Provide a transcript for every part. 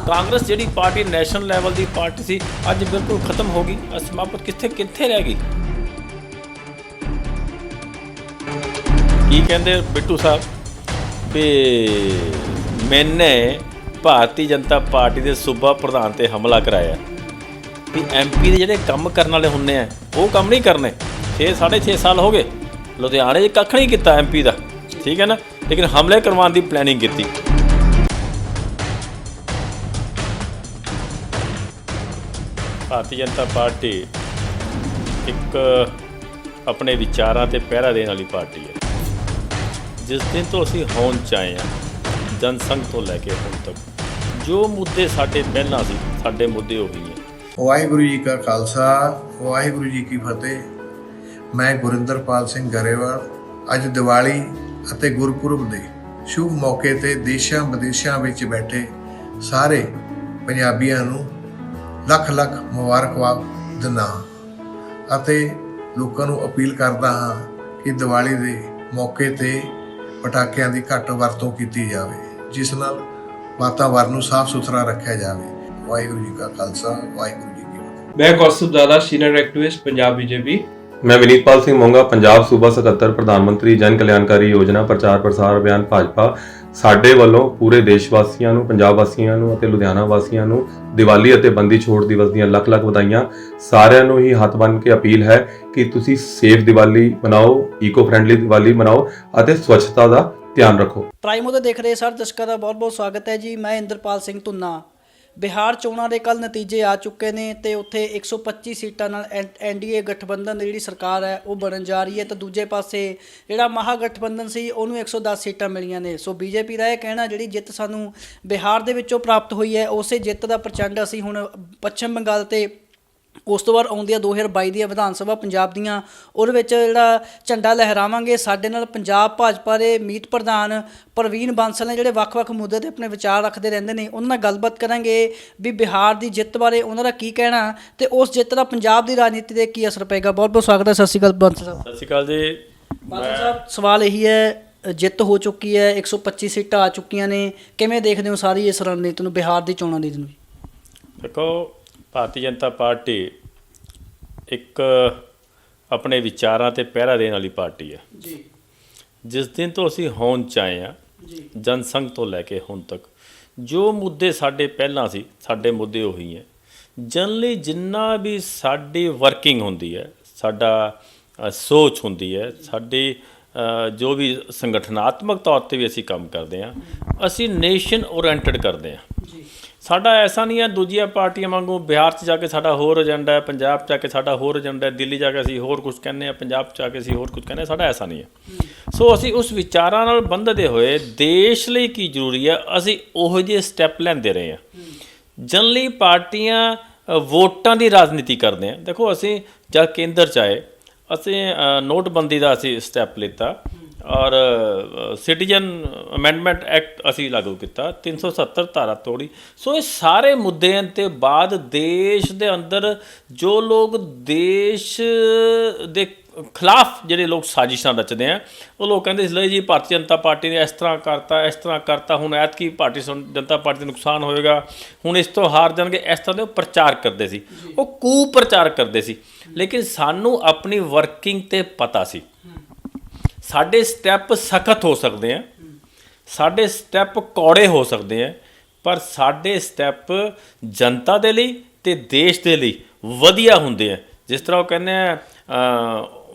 ਕਾਂਗਰਸ ਜਿਹੜੀ party national level ਦੀ party ਸੀ ਅੱਜ ਬਿਲਕੁਲ ਖਤਮ ਹੋ ਗਈ। ਸਮਾਪਤ ਕਿੱਥੇ ਰਹਿ ਗਈ। ਕੀ ਕਹਿੰਦੇ ਬਿੱਟੂ ਸਾਹਿਬ ਵੀ ਮੈਨੇ ਭਾਰਤੀ ਜਨਤਾ ਪਾਰਟੀ ਦੇ ਸੂਬਾ ਪ੍ਰਧਾਨ ਤੇ ਹਮਲਾ ਕਰਾਇਆ ਵੀ MP ਦੇ ਜਿਹੜੇ ਕੰਮ ਕਰਨ ਵਾਲੇ ਹੁੰਦੇ ਆ ਉਹ ਕੰਮ ਨਹੀਂ ਕਰਨੇ। 6.5 ਸਾਲ ਹੋ ਗਏ ਲੁਧਿਆਣੇ 'ਚ ਕੱਖ ਨਹੀਂ ਕੀਤਾ MP ਦਾ, ਠੀਕ ਹੈ ਨਾ, ਲੇਕਿਨ ਹਮਲੇ ਕਰਵਾਉਣ ਦੀ ਪਲੈਨਿੰਗ ਕੀਤੀ। ਭਾਰਤੀ ਜਨਤਾ ਪਾਰਟੀ ਇੱਕ ਆਪਣੇ ਵਿਚਾਰਾਂ ਤੇ ਪਹਿਰਾ ਦੇਣ ਵਾਲੀ ਪਾਰਟੀ ਹੈ। ਜਿਸ ਦਿਨ ਤੋਂ ਅਸੀਂ ਹੋਂਦ 'ਚ ਆਏ ਹਾਂ, ਜਨਸੰਘ ਤੋਂ ਲੈ ਕੇ ਹੁਣ ਤੱਕ ਜੋ ਮੁੱਦੇ ਸਾਡੇ ਪਹਿਲਾਂ ਸੀ, ਸਾਡੇ ਮੁੱਦੇ ਉਹੀ ਹੈ। ਵਾਹਿਗੁਰੂ ਜੀ ਕਾ ਖਾਲਸਾ, ਵਾਹਿਗੁਰੂ ਜੀ ਕੀ ਫਤਿਹ। ਮੈਂ ਗੁਰਿੰਦਰਪਾਲ ਸਿੰਘ ਗਰੇਵਾਲ ਅੱਜ ਦੀਵਾਲੀ ਅਤੇ ਗੁਰਪੁਰਬ ਦੇ ਸ਼ੁਭ ਮੌਕੇ ਤੇ ਦੇਸ਼ਾਂ ਵਿਦੇਸ਼ਾਂ ਵਿੱਚ ਬੈਠੇ ਸਾਰੇ ਪੰਜਾਬੀਆਂ ਨੂੰ ਲੱਖ ਲੱਖ ਮੁਬਾਰਕਬਾਦ ਦਿੰਦਾ ਹਾਂ ਅਤੇ ਲੋਕਾਂ ਨੂੰ ਅਪੀਲ ਕਰਦਾ ਹਾਂ ਕਿ ਦੀਵਾਲੀ ਦੇ ਮੌਕੇ ਤੇ ਪਟਾਕਿਆਂ ਦੀ ਘੱਟ ਵਰਤੋਂ ਕੀਤੀ ਜਾਵੇ, ਜਿਸ ਨਾਲ ਵਾਤਾਵਰਨ ਨੂੰ ਸਾਫ਼ ਸੁਥਰਾ ਰੱਖਿਆ ਜਾਵੇ। ਵਾਹਿਗੁਰੂ ਜੀ ਕਾ ਖਾਲਸਾ, ਵਾਹਿਗੁਰੂ ਜੀ ਕੀ ਫਤਿਹ। मैं कौस्तुभ दादा, सीनियर एक्टिविस्ट पंजाब बीजेपी। मैं विनीतपाल सिंह मोंगा, पंजाब सूबा सकੱਤਰ प्रधानमंत्री जन कल्याणकारी योजना प्रचार प्रसार अभियान भाजपा। ਸਾਡੇ ਵੱਲੋਂ ਪੂਰੇ ਦੇਸ਼ ਵਾਸੀਆਂ ਨੂੰ, ਪੰਜਾਬ ਵਾਸੀਆਂ ਨੂੰ ਅਤੇ ਲੁਧਿਆਣਾ ਵਾਸੀਆਂ ਨੂੰ ਦੀਵਾਲੀ ਅਤੇ ਬੰਦੀ ਛੋੜ ਦਿਵਸ ਦੀਆਂ ਲੱਖ ਲੱਖ ਵਧਾਈਆਂ। ਸਾਰਿਆਂ ਨੂੰ ਹੀ ਹੱਥ ਬੰਨ੍ਹ ਕੇ ਅਪੀਲ ਹੈ ਕਿ ਤੁਸੀਂ ਸੇਫ ਦੀਵਾਲੀ ਮਨਾਓ, ਈਕੋ ਫ੍ਰੈਂਡਲੀ ਦੀਵਾਲੀ ਮਨਾਓ ਅਤੇ ਸਵੱਛਤਾ ਦਾ ਧਿਆਨ ਰੱਖੋ। ਪ੍ਰਾਈਮੋ ਤੇ ਦੇਖ ਰਹੇ ਸਾਰੇ ਦਰਸ਼ਕਾਂ ਦਾ ਬਹੁਤ ਬਹੁਤ ਸਵਾਗਤ ਹੈ ਜੀ। ਮੈਂ ਇੰਦਰਪਾਲ ਸਿੰਘ ਧੁੰਨਾ। ਬਿਹਾਰ ਚੋਣਾਂ ਦੇ ਕੱਲ੍ਹ ਨਤੀਜੇ ਆ ਚੁੱਕੇ ਨੇ ਅਤੇ ਉੱਥੇ 125 ਸੀਟਾਂ ਨਾਲ NDA ਗਠਬੰਧਨ ਦੀ ਜਿਹੜੀ ਸਰਕਾਰ ਹੈ ਉਹ ਬਣਨ ਜਾ ਰਹੀ ਹੈ, ਤਾਂ ਦੂਜੇ ਪਾਸੇ ਜਿਹੜਾ ਮਹਾਗਠਬੰਧਨ ਸੀ ਉਹਨੂੰ 110 ਸੀਟਾਂ ਮਿਲੀਆਂ ਨੇ। ਸੋ BJP ਦਾ ਇਹ ਕਹਿਣਾ ਜਿਹੜੀ ਜਿੱਤ ਸਾਨੂੰ ਬਿਹਾਰ ਦੇ ਵਿੱਚੋਂ ਪ੍ਰਾਪਤ ਹੋਈ ਹੈ, ਉਸੇ ਜਿੱਤ ਦਾ ਪ੍ਰਚੰਡ ਅਸੀਂ ਹੁਣ ਪੱਛਮ ਬੰਗਾਲ ਤੇ ਉਸ ਤੋਂ ਬਾਅਦ ਆਉਂਦੀਆਂ 2022 ਦੀਆਂ ਵਿਧਾਨ ਸਭਾ ਪੰਜਾਬ ਦੀਆਂ, ਉਹਦੇ ਵਿੱਚ ਜਿਹੜਾ ਝੰਡਾ ਲਹਿਰਾਵਾਂਗੇ। ਸਾਡੇ ਨਾਲ ਪੰਜਾਬ ਭਾਜਪਾ ਦੇ ਮੀਤ ਪ੍ਰਧਾਨ ਪ੍ਰਵੀਨ ਬਾਂਸਲ ਨੇ, ਜਿਹੜੇ ਵੱਖ-ਵੱਖ ਮੁੱਦੇ 'ਤੇ ਆਪਣੇ ਵਿਚਾਰ ਰੱਖਦੇ ਰਹਿੰਦੇ ਨੇ। ਉਹਨਾਂ ਨਾਲ ਗੱਲਬਾਤ ਕਰਾਂਗੇ ਵੀ ਬਿਹਾਰ ਦੀ ਜਿੱਤ ਬਾਰੇ ਉਹਨਾਂ ਦਾ ਕੀ ਕਹਿਣਾ ਅਤੇ ਉਸ ਜਿੱਤ ਦਾ ਪੰਜਾਬ ਦੀ ਰਾਜਨੀਤੀ 'ਤੇ ਕੀ ਅਸਰ ਪਏਗਾ। ਬਹੁਤ ਬਹੁਤ ਸਵਾਗਤ ਹੈ। ਸਤਿ ਸ਼੍ਰੀ ਅਕਾਲ ਬਾਂਸਲ ਸਾਹਿਬ। ਸਤਿ ਸ਼੍ਰੀ ਅਕਾਲ ਜੀ। ਬਾਂਸਲ ਸਾਹਿਬ, ਸਵਾਲ ਇਹੀ ਹੈ, ਜਿੱਤ ਹੋ ਚੁੱਕੀ ਹੈ, 125 ਸੀਟਾਂ ਆ ਚੁੱਕੀਆਂ ਨੇ, ਕਿਵੇਂ ਦੇਖਦੇ ਹੋ ਸਾਰੀ ਇਸ ਰਣਨੀਤੀ ਨੂੰ, ਬਿਹਾਰ ਦੀ ਚੋਣਾਂ ਦੀ ਨੂੰ? ਦੇਖੋ, ਭਾਰਤੀ ਜਨਤਾ ਪਾਰਟੀ ਇੱਕ ਆਪਣੇ ਵਿਚਾਰਾਂ ਤੇ ਪਹਿਰਾ ਦੇਣ ਵਾਲੀ ਪਾਰਟੀ ਹੈ ਜੀ। ਜਿਸ ਦਿਨ ਤੋਂ ਅਸੀਂ ਹੋਂਦ 'ਚ ਆਏ ਹਾਂ, ਜਨਸੰਘ ਤੋਂ ਲੈ ਕੇ ਹੁਣ ਤੱਕ ਜੋ ਮੁੱਦੇ ਸਾਡੇ ਪਹਿਲਾਂ ਸੀ, ਸਾਡੇ ਮੁੱਦੇ ਉਹੀ ਹੈ। ਜਨਰਲੀ ਜਿੰਨਾ ਵੀ ਸਾਡੀ ਵਰਕਿੰਗ ਹੁੰਦੀ ਹੈ, ਸਾਡਾ ਸੋਚ ਹੁੰਦੀ ਹੈ, ਸਾਡੀ ਜੋ ਵੀ ਸੰਗਠਨਾਤਮਕ ਤੌਰ 'ਤੇ ਵੀ ਅਸੀਂ ਕੰਮ ਕਰਦੇ ਹਾਂ, ਅਸੀਂ ਨੇਸ਼ਨ ਓਰੀਐਂਟਡ ਕਰਦੇ ਹਾਂ। ਸਾਡਾ ਐਸਾ ਨਹੀਂ ਹੈ ਦੂਜੀਆਂ ਪਾਰਟੀਆਂ ਵਾਂਗੂ ਬਿਹਾਰ 'ਚ ਜਾ ਕੇ ਸਾਡਾ ਹੋਰ ਏਜੰਡਾ ਹੈ, ਪੰਜਾਬ 'ਚ ਜਾ ਕੇ ਸਾਡਾ ਹੋਰ ਏਜੰਡਾ ਹੈ, ਦਿੱਲੀ ਜਾ ਕੇ ਅਸੀਂ ਹੋਰ ਕੁਝ ਕਹਿੰਦੇ ਹਾਂ, ਪੰਜਾਬ 'ਚ ਜਾ ਕੇ ਅਸੀਂ ਹੋਰ ਕੁਝ ਕਹਿੰਦੇ ਹਾਂ। ਸਾਡਾ ਐਸਾ ਨਹੀਂ ਹੈ। ਸੋ ਅਸੀਂ ਉਸ ਵਿਚਾਰਾਂ ਨਾਲ ਬੰਧਦੇ ਹੋਏ ਦੇਸ਼ ਲਈ ਕੀ ਜ਼ਰੂਰੀ ਹੈ, ਅਸੀਂ ਉਹੋ ਜਿਹੇ ਸਟੈਪ ਲੈਂਦੇ ਰਹੇ ਹਾਂ। ਜਨਰਲੀ ਪਾਰਟੀਆਂ ਵੋਟਾਂ ਦੀ ਰਾਜਨੀਤੀ ਕਰਦੇ ਹਾਂ। ਦੇਖੋ, ਅਸੀਂ ਜਦ ਕੇਂਦਰ 'ਚ ਆਏ, ਅਸੀਂ ਨੋਟਬੰਦੀ ਦਾ ਅਸੀਂ ਸਟੈਪ ਲਿੱਤਾ ਔਰ ਸਿਟੀਜ਼ਨ ਅਮੈਂਡਮੈਂਟ ਐਕਟ ਅਸੀਂ ਲਾਗੂ ਕੀਤਾ, 370 ਧਾਰਾ ਤੋੜੀ। ਸੋ ਇਹ ਸਾਰੇ ਮੁੱਦਿਆਂ ਤੋਂ ਬਾਅਦ ਦੇਸ਼ ਦੇ ਅੰਦਰ ਜੋ ਲੋਕ ਦੇਸ਼ ਦੇ ਖਿਲਾਫ ਜਿਹੜੇ ਲੋਕ ਸਾਜ਼ਿਸ਼ਾਂ ਰਚਦੇ ਆ, ਉਹ ਲੋਕ ਕਹਿੰਦੇ ਸੀ ਜੀ ਭਾਰਤੀ ਜਨਤਾ ਪਾਰਟੀ ਨੇ ਇਸ ਤਰ੍ਹਾਂ ਕਰਤਾ, ਇਸ ਤਰ੍ਹਾਂ ਕਰਤਾ, ਹੁਣ ਐਤਕੀ ਭਾਰਤੀ ਜਨਤਾ ਪਾਰਟੀ ਦਾ ਨੁਕਸਾਨ ਹੋਏਗਾ, ਹੁਣ ਇਸ ਤੋਂ ਹਾਰ ਜਾਣਗੇ, ਇਸ ਤਰ੍ਹਾਂ ਦੇ ਉਹ ਪ੍ਰਚਾਰ ਕਰਦੇ ਸੀ, ਉਹ ਕੂ ਪ੍ਰਚਾਰ ਕਰਦੇ ਸੀ। ਲੇਕਿਨ ਸਾਨੂੰ ਆਪਣੀ ਵਰਕਿੰਗ 'ਤੇ ਪਤਾ ਸੀ। ਸਾਡੇ ਸਟੈਪ ਸਖਤ ਹੋ ਸਕਦੇ ਆ, ਸਾਡੇ ਸਟੈਪ ਕੌੜੇ ਹੋ ਸਕਦੇ ਆ, ਪਰ ਸਾਡੇ ਸਟੈਪ ਜਨਤਾ ਦੇ ਲਈ ਅਤੇ ਦੇਸ਼ ਦੇ ਲਈ ਵਧੀਆ ਹੁੰਦੇ ਆ। ਜਿਸ ਤਰ੍ਹਾਂ ਉਹ ਕਹਿੰਦੇ ਆ,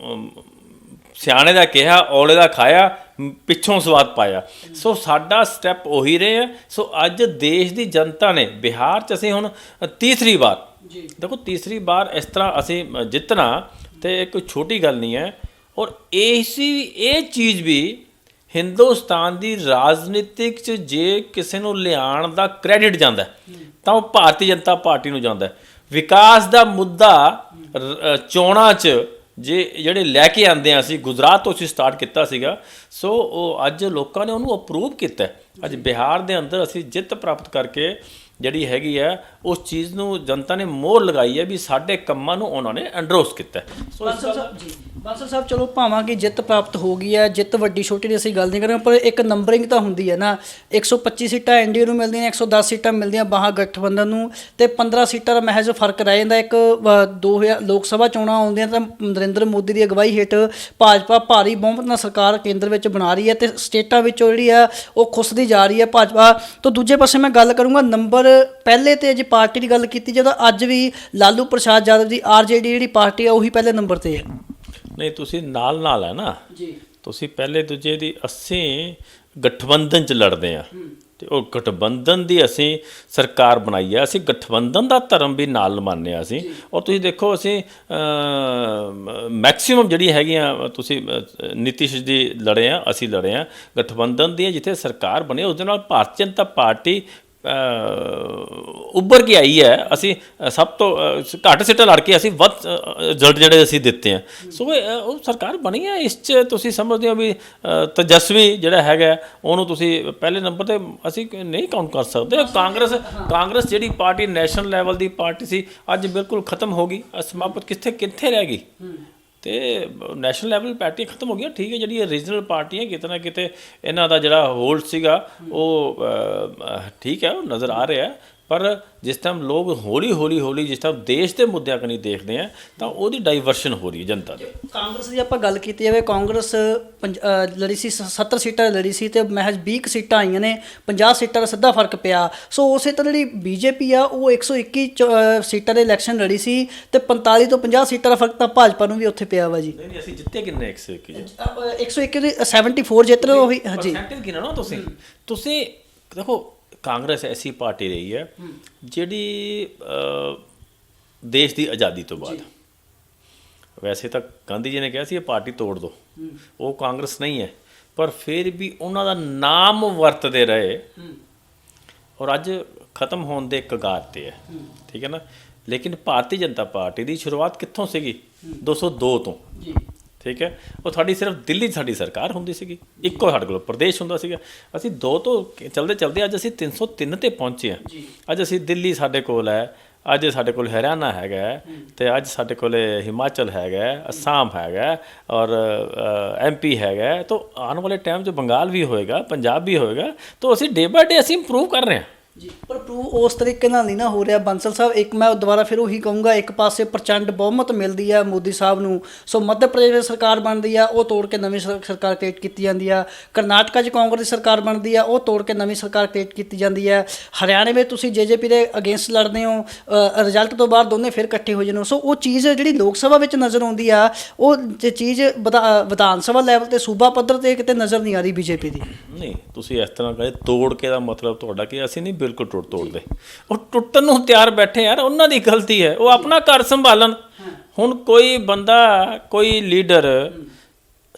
ਸਿਆਣੇ ਦਾ ਕਿਹਾ, ਔਲੇ ਦਾ ਖਾਇਆ, ਪਿੱਛੋਂ ਸਵਾਦ ਪਾਇਆ। ਸੋ ਸਾਡਾ ਸਟੈਪ ਉਹੀ ਰਹੇ ਆ। ਸੋ ਅੱਜ ਦੇਸ਼ ਦੀ ਜਨਤਾ ਨੇ ਬਿਹਾਰ 'ਚ ਅਸੀਂ ਹੁਣ ਤੀਸਰੀ ਵਾਰ, ਦੇਖੋ ਤੀਸਰੀ ਵਾਰ ਇਸ ਤਰ੍ਹਾਂ ਅਸੀਂ ਜਿੱਤਣਾ ਅਤੇ ਕੋਈ ਛੋਟੀ ਗੱਲ ਨਹੀਂ ਹੈ। ਔਰ ਇਹ ਚੀਜ਼ ਵੀ ਹਿੰਦੁਸਤਾਨ ਦੀ ਰਾਜਨੀਤਿਕ 'ਚ ਜੇ ਕਿਸੇ ਨੂੰ ਲਿਆਉਣ ਦਾ ਕ੍ਰੈਡਿਟ ਜਾਂਦਾ ਤਾਂ ਉਹ ਭਾਰਤੀ ਜਨਤਾ ਪਾਰਟੀ ਨੂੰ ਜਾਂਦਾ। ਵਿਕਾਸ ਦਾ ਮੁੱਦਾ ਚੋਣਾਂ 'ਚ ਜਿਹੜੇ ਲੈ ਕੇ ਆਉਂਦੇ ਹਾਂ, ਅਸੀਂ ਗੁਜਰਾਤ ਤੋਂ ਅਸੀਂ ਸਟਾਰਟ ਕੀਤਾ ਸੀਗਾ। ਸੋ ਉਹ ਅੱਜ ਲੋਕਾਂ ਨੇ ਉਹਨੂੰ ਅਪਰੂਵ ਕੀਤਾ। ਅੱਜ ਬਿਹਾਰ ਦੇ ਅੰਦਰ ਅਸੀਂ ਜਿੱਤ ਪ੍ਰਾਪਤ ਕਰਕੇ ਜਿਹੜੀ ਹੈਗੀ ਹੈ ਉਸ ਚੀਜ਼ ਨੂੰ ਜਨਤਾ ਨੇ ਮੋਹਰ ਲਗਾਈ ਹੈ ਵੀ ਸਾਡੇ ਕੰਮਾਂ ਨੂੰ ਉਹਨਾਂ ਨੇ ਐਂਡੋਰਸ ਕੀਤਾ। ਸੋ ਬਾਂਸਲ ਸਾਹਿਬ ਚਲੋ ਭਾਵਾਂ ਕਿ ਜਿੱਤ ਪ੍ਰਾਪਤ ਹੋ ਗਈ ਹੈ, ਜਿੱਤ ਵੱਡੀ ਛੋਟੀ ਦੀ ਅਸੀਂ ਗੱਲ ਨਹੀਂ ਕਰਾਂਗੇ, ਪਰ ਇੱਕ ਨੰਬਰਿੰਗ ਤਾਂ ਹੁੰਦੀ ਹੈ ਨਾ। 125 ਸੀਟਾਂ ਐਨਡੀਏ ਨੂੰ ਮਿਲਦੀਆਂ ਨੇ, 110 ਸੀਟਾਂ ਮਿਲਦੀਆਂ ਬਾਹਾਂ ਗਠਬੰਧਨ ਨੂੰ, ਤੇ 15 ਸੀਟਾਂ ਦਾ ਮਹਿਜ਼ ਫਰਕ ਰਹਿ ਜਾਂਦਾ। ਇੱਕ 2000 ਲੋਕ ਸਭਾ ਚੋਣਾਂ ਆਉਂਦੀਆਂ ਤਾਂ ਨਰਿੰਦਰ ਮੋਦੀ ਦੀ ਅਗਵਾਈ ਹੇਠ ਭਾਜਪਾ ਭਾਰੀ ਬਹੁਮਤ ਨਾਲ ਸਰਕਾਰ ਕੇਂਦਰ ਵਿੱਚ ਬਣਾ ਰਹੀ ਹੈ, ਤੇ ਸਟੇਟਾਂ ਵਿੱਚੋਂ ਜਿਹੜੀ ਆ ਉਹ ਖੁੱਸਦੀ ਜਾ ਰਹੀ ਹੈ ਭਾਜਪਾ। ਤਾਂ ਦੂਜੇ ਪਾਸੇ ਮੈਂ ਗੱਲ ਕਰੂੰਗਾ ਨੰਬਰ ਪਹਿਲੇ ਤੇ ਜੇ ਪਾਰਟੀ ਦੀ ਗੱਲ ਕੀਤੀ ਜਦੋਂ ਅੱਜ ਵੀ ਲਾਲੂ ਪ੍ਰਸਾਦ ਯਾਦਵ ਦੀ ਆਰਜੇਡੀ ਜਿਹੜੀ ਪਾਰਟੀ ਹੈ ਉਹੀ ਪਹਿਲੇ ਨੰਬਰ ਤੇ ਹੈ। ਨਹੀਂ, ਤੁਸੀਂ ਨਾਲ ਹੈ ਨਾ ਜੀ, ਤੁਸੀਂ ਪਹਿਲੇ ਦੂਜੇ ਦੀ ਅਸੀਂ ਗਠਬੰਧਨ 'ਚ ਲੜਦੇ ਆ, ਤੇ ਉਹ ਗਠਬੰਧਨ ਦੀ ਅਸੀਂ ਸਰਕਾਰ ਬਣਾਈ ਹੈ। ਅਸੀਂ ਗਠਬੰਧਨ ਦਾ ਧਰਮ ਵੀ ਨਾਲ ਮੰਨਦੇ ਹਾਂ ਅਸੀਂ। ਔਰ ਤੁਸੀਂ ਦੇਖੋ ਅਸੀਂ ਮੈਕਸਿਮਮ ਜਿਹੜੀ ਹੈਗੀਆਂ ਤੁਸੀਂ ਨੀਤੀਸ਼ ਜੀ ਲੜੇ ਆ, ਅਸੀਂ ਲੜੇ ਆ ਗਠਬੰਧਨ ਦੀ। ਜਿੱਥੇ ਸਰਕਾਰ ਬਣੀ ਉਸ ਦੇ ਨਾਲ ਭਾਰਤੀ ਜਨਤਾ ਪਾਰਟੀ ਉੱਭਰ ਕੇ ਆਈ ਹੈ। ਅਸੀਂ ਸਭ ਤੋਂ ਘੱਟ ਸੀਟਾਂ ਲੜ ਕੇ ਅਸੀਂ ਵੱਧ ਰਿਜ਼ਲਟ ਜਿਹੜੇ ਅਸੀਂ ਦਿੱਤੇ ਆ। ਸੋ ਉਹ ਸਰਕਾਰ ਬਣੀ ਹੈ। ਇਸ 'ਚ ਤੁਸੀਂ ਸਮਝਦੇ ਹੋ ਵੀ ਤੇਜਸਵੀ ਜਿਹੜਾ ਹੈਗਾ ਉਹਨੂੰ ਤੁਸੀਂ ਪਹਿਲੇ ਨੰਬਰ 'ਤੇ ਅਸੀਂ ਨਹੀਂ ਕਾਊਂਟ ਕਰ ਸਕਦੇ। ਕਾਂਗਰਸ ਜਿਹੜੀ ਪਾਰਟੀ ਨੈਸ਼ਨਲ ਲੈਵਲ ਦੀ ਪਾਰਟੀ ਸੀ ਅੱਜ ਬਿਲਕੁਲ ਖਤਮ ਹੋ ਗਈ, ਸਮਾਪਤ ਕਿੱਥੇ ਰਹਿ ਗਈ। ਤੇ ਨੈਸ਼ਨਲ ਲੈਵਲ ਪਾਰਟੀਆਂ ਖਤਮ ਹੋ ਗਈਆਂ। ਠੀਕ ਹੈ, ਜਿਹੜੀ ਰੀਜਨਲ ਪਾਰਟੀਆਂ ਕਿਤੇ ਨਾ ਕਿਤੇ ਇਹਨਾਂ ਦਾ ਜਿਹੜਾ ਹੋਲਡ ਸੀਗਾ ਉਹ ਠੀਕ ਹੈ, ਉਹ ਨਜ਼ਰ ਆ ਰਿਹਾ। ਪਰ ਜਿਸ ਟਾਈਮ ਲੋਕ ਹੌਲੀ ਜਿਸ ਟਾਈਮ ਦੇਸ਼ ਦੇ ਮੁੱਦਿਆਂ ਕਨੀ ਦੇਖਦੇ ਆ ਤਾਂ ਉਹਦੀ ਡਾਈਵਰਸ਼ਨ ਹੋ ਰਹੀ ਹੈ ਜਨਤਾ ਦੀ। ਕਾਂਗਰਸ ਦੀ ਆਪਾਂ ਗੱਲ ਕੀਤੀ ਜਾਵੇ, ਕਾਂਗਰਸ ਲੜੀ ਸੀ 70 ਸੀਟਾਂ ਲੜੀ ਸੀ ਤੇ ਮਹਿਜ਼ 20 ਸੀਟਾਂ ਆਈਆਂ ਨੇ, 50 ਸੀਟਾਂ ਦਾ ਸਿੱਧਾ ਫਰਕ ਪਿਆ। ਸੋ ਉਸੇ ਤਰ੍ਹਾਂ ਜਿਹੜੀ ਬੀਜੇਪੀ ਆ ਉਹ 121 ਸੀਟਾਂ ਦੇ ਇਲੈਕਸ਼ਨ ਲੜੀ ਸੀ ਤੇ 45 ਤੋਂ 50 ਸੀਟਾਂ ਦਾ ਫਰਕ ਤਾਂ ਭਾਜਪਾ ਨੂੰ ਵੀ ਉੱਥੇ ਪਿਆ ਵਾ ਜੀ। ਨਹੀਂ, ਅਸੀਂ ਜਿੱਤੇ ਕਿੰਨੇ 121 ਦੀ 74 ਜਿੱਤ ਰਹੇ ਉਹੀ। ਹਾਂਜੀ, ਕਿੰਨਾ ਨਾ ਤੁਸੀਂ ਦੇਖੋ ਕਾਂਗਰਸ ਐਸੀ ਪਾਰਟੀ ਰਹੀ ਹੈ ਜਿਹੜੀ ਦੇਸ਼ ਦੀ ਆਜ਼ਾਦੀ ਤੋਂ ਬਾਅਦ, ਵੈਸੇ ਤਾਂ ਗਾਂਧੀ ਜੀ ਨੇ ਕਿਹਾ ਸੀ ਇਹ ਪਾਰਟੀ ਤੋੜ ਦਿਓ, ਉਹ ਕਾਂਗਰਸ ਨਹੀਂ ਹੈ, ਪਰ ਫਿਰ ਵੀ ਉਹਨਾਂ ਦਾ ਨਾਮ ਵਰਤਦੇ ਰਹੇ ਔਰ ਅੱਜ ਖਤਮ ਹੋਣ ਦੇ ਕਗਾਰ ਤੇ ਹੈ। ਠੀਕ ਹੈ ਨਾ। ਲੇਕਿਨ ਭਾਰਤੀ ਜਨਤਾ ਪਾਰਟੀ ਦੀ ਸ਼ੁਰੂਆਤ ਕਿੱਥੋਂ ਸੀਗੀ? 202 ਤੋਂ। ਠੀਕ ਹੈ, ਉਹ ਸਾਡੀ ਦਿੱਲੀ ਸਰਕਾਰ ਹੁੰਦੀ ਸੀਗੀ, ਇੱਕੋ ਸਾਡੇ ਕੋਲ ਪ੍ਰਦੇਸ਼ ਹੁੰਦਾ ਸੀਗਾ। ਅਸੀਂ 2 ਤੋਂ ਚਲਦੇ ਅੱਜ ਅਸੀਂ 303 ਤੇ ਪਹੁੰਚੇ ਹਾਂ। ਅੱਜ ਅਸੀਂ ਦਿੱਲੀ ਸਾਡੇ ਕੋਲ ਹੈ, ਅੱਜ ਸਾਡੇ ਕੋਲ ਹਰਿਆਣਾ ਹੈਗਾ, ਤੇ ਅੱਜ ਸਾਡੇ ਕੋਲ ਹਿਮਾਚਲ ਹੈਗਾ, ਅਸਾਮ ਹੈਗਾ ਔਰ MP ਹੈਗਾ। ਤਾਂ ਆਉਣ ਵਾਲੇ ਟਾਈਮ 'ਚ ਬੰਗਾਲ ਵੀ ਹੋਏਗਾ, ਪੰਜਾਬ ਵੀ ਹੋਏਗਾ। ਤਾਂ ਅਸੀਂ ਡੇ ਬਾਏ ਡੇ ਅਸੀਂ ਇੰਪਰੂਵ ਕਰ ਰਹੇ ਹਾਂ ਜੀ। ਪਰ ਪ੍ਰੂਵ ਉਸ ਤਰੀਕੇ ਨਾਲ ਨਹੀਂ ਨਾ ਹੋ ਰਿਹਾ ਬਾਂਸਲ ਸਾਹਿਬ। ਇੱਕ ਮੈਂ ਦੁਬਾਰਾ ਫਿਰ ਉਹੀ ਕਹੂੰਗਾ, ਇੱਕ ਪਾਸੇ ਪ੍ਰਚੰਡ ਬਹੁਮਤ ਮਿਲਦੀ ਆ ਮੋਦੀ ਸਾਹਿਬ ਨੂੰ, ਸੋ ਮੱਧ ਪ੍ਰਦੇਸ਼ ਵਿੱਚ ਸਰਕਾਰ ਬਣਦੀ ਆ, ਉਹ ਤੋੜ ਕੇ ਨਵੀਂ ਸਰਕਾਰ ਕ੍ਰੀਏਟ ਕੀਤੀ ਜਾਂਦੀ ਆ। ਕਰਨਾਟਕਾ 'ਚ ਕਾਂਗਰਸ ਦੀ ਸਰਕਾਰ ਬਣਦੀ ਆ, ਉਹ ਤੋੜ ਕੇ ਨਵੀਂ ਸਰਕਾਰ ਕ੍ਰੀਏਟ ਕੀਤੀ ਜਾਂਦੀ ਹੈ। ਹਰਿਆਣੇ ਵਿੱਚ ਤੁਸੀਂ JJP ਦੇ ਅਗੇਂਸਟ ਲੜਦੇ ਹੋ, ਰਿਜ਼ਲਟ ਤੋਂ ਬਾਅਦ ਦੋਨੇ ਫਿਰ ਇਕੱਠੇ ਹੋ ਜਾਂਦੇ ਹੋ। ਸੋ ਉਹ ਚੀਜ਼ ਜਿਹੜੀ ਲੋਕ ਸਭਾ ਵਿੱਚ ਨਜ਼ਰ ਆਉਂਦੀ ਆ, ਉਹ ਚੀਜ਼ ਵਿਧਾਨ ਸਭਾ ਲੈਵਲ ਤੇ ਸੂਬਾ ਪੱਧਰ ਤੇ ਕਿਤੇ ਨਜ਼ਰ ਨਹੀਂ ਆ ਰਹੀ BJP ਦੀ। ਨਹੀਂ, ਤੁਸੀਂ ਇਸ ਤਰ੍ਹਾਂ ਕਹੇ ਤੋੜ ਕੇ ਦਾ ਮਤਲਬ ਤੁਹਾਡਾ ਕਿ ਅਸੀਂ ਨਹੀਂ ਬਿਲਕੁਲ ਤੋੜਦੇ, ਉਹ ਟੁੱਟਣ ਨੂੰ ਤਿਆਰ ਬੈਠੇ ਯਾਰ, ਉਹਨਾਂ ਦੀ ਗਲਤੀ ਹੈ, ਉਹ ਆਪਣਾ ਘਰ ਸੰਭਾਲਣ। ਹੁਣ ਕੋਈ ਬੰਦਾ, ਕੋਈ ਲੀਡਰ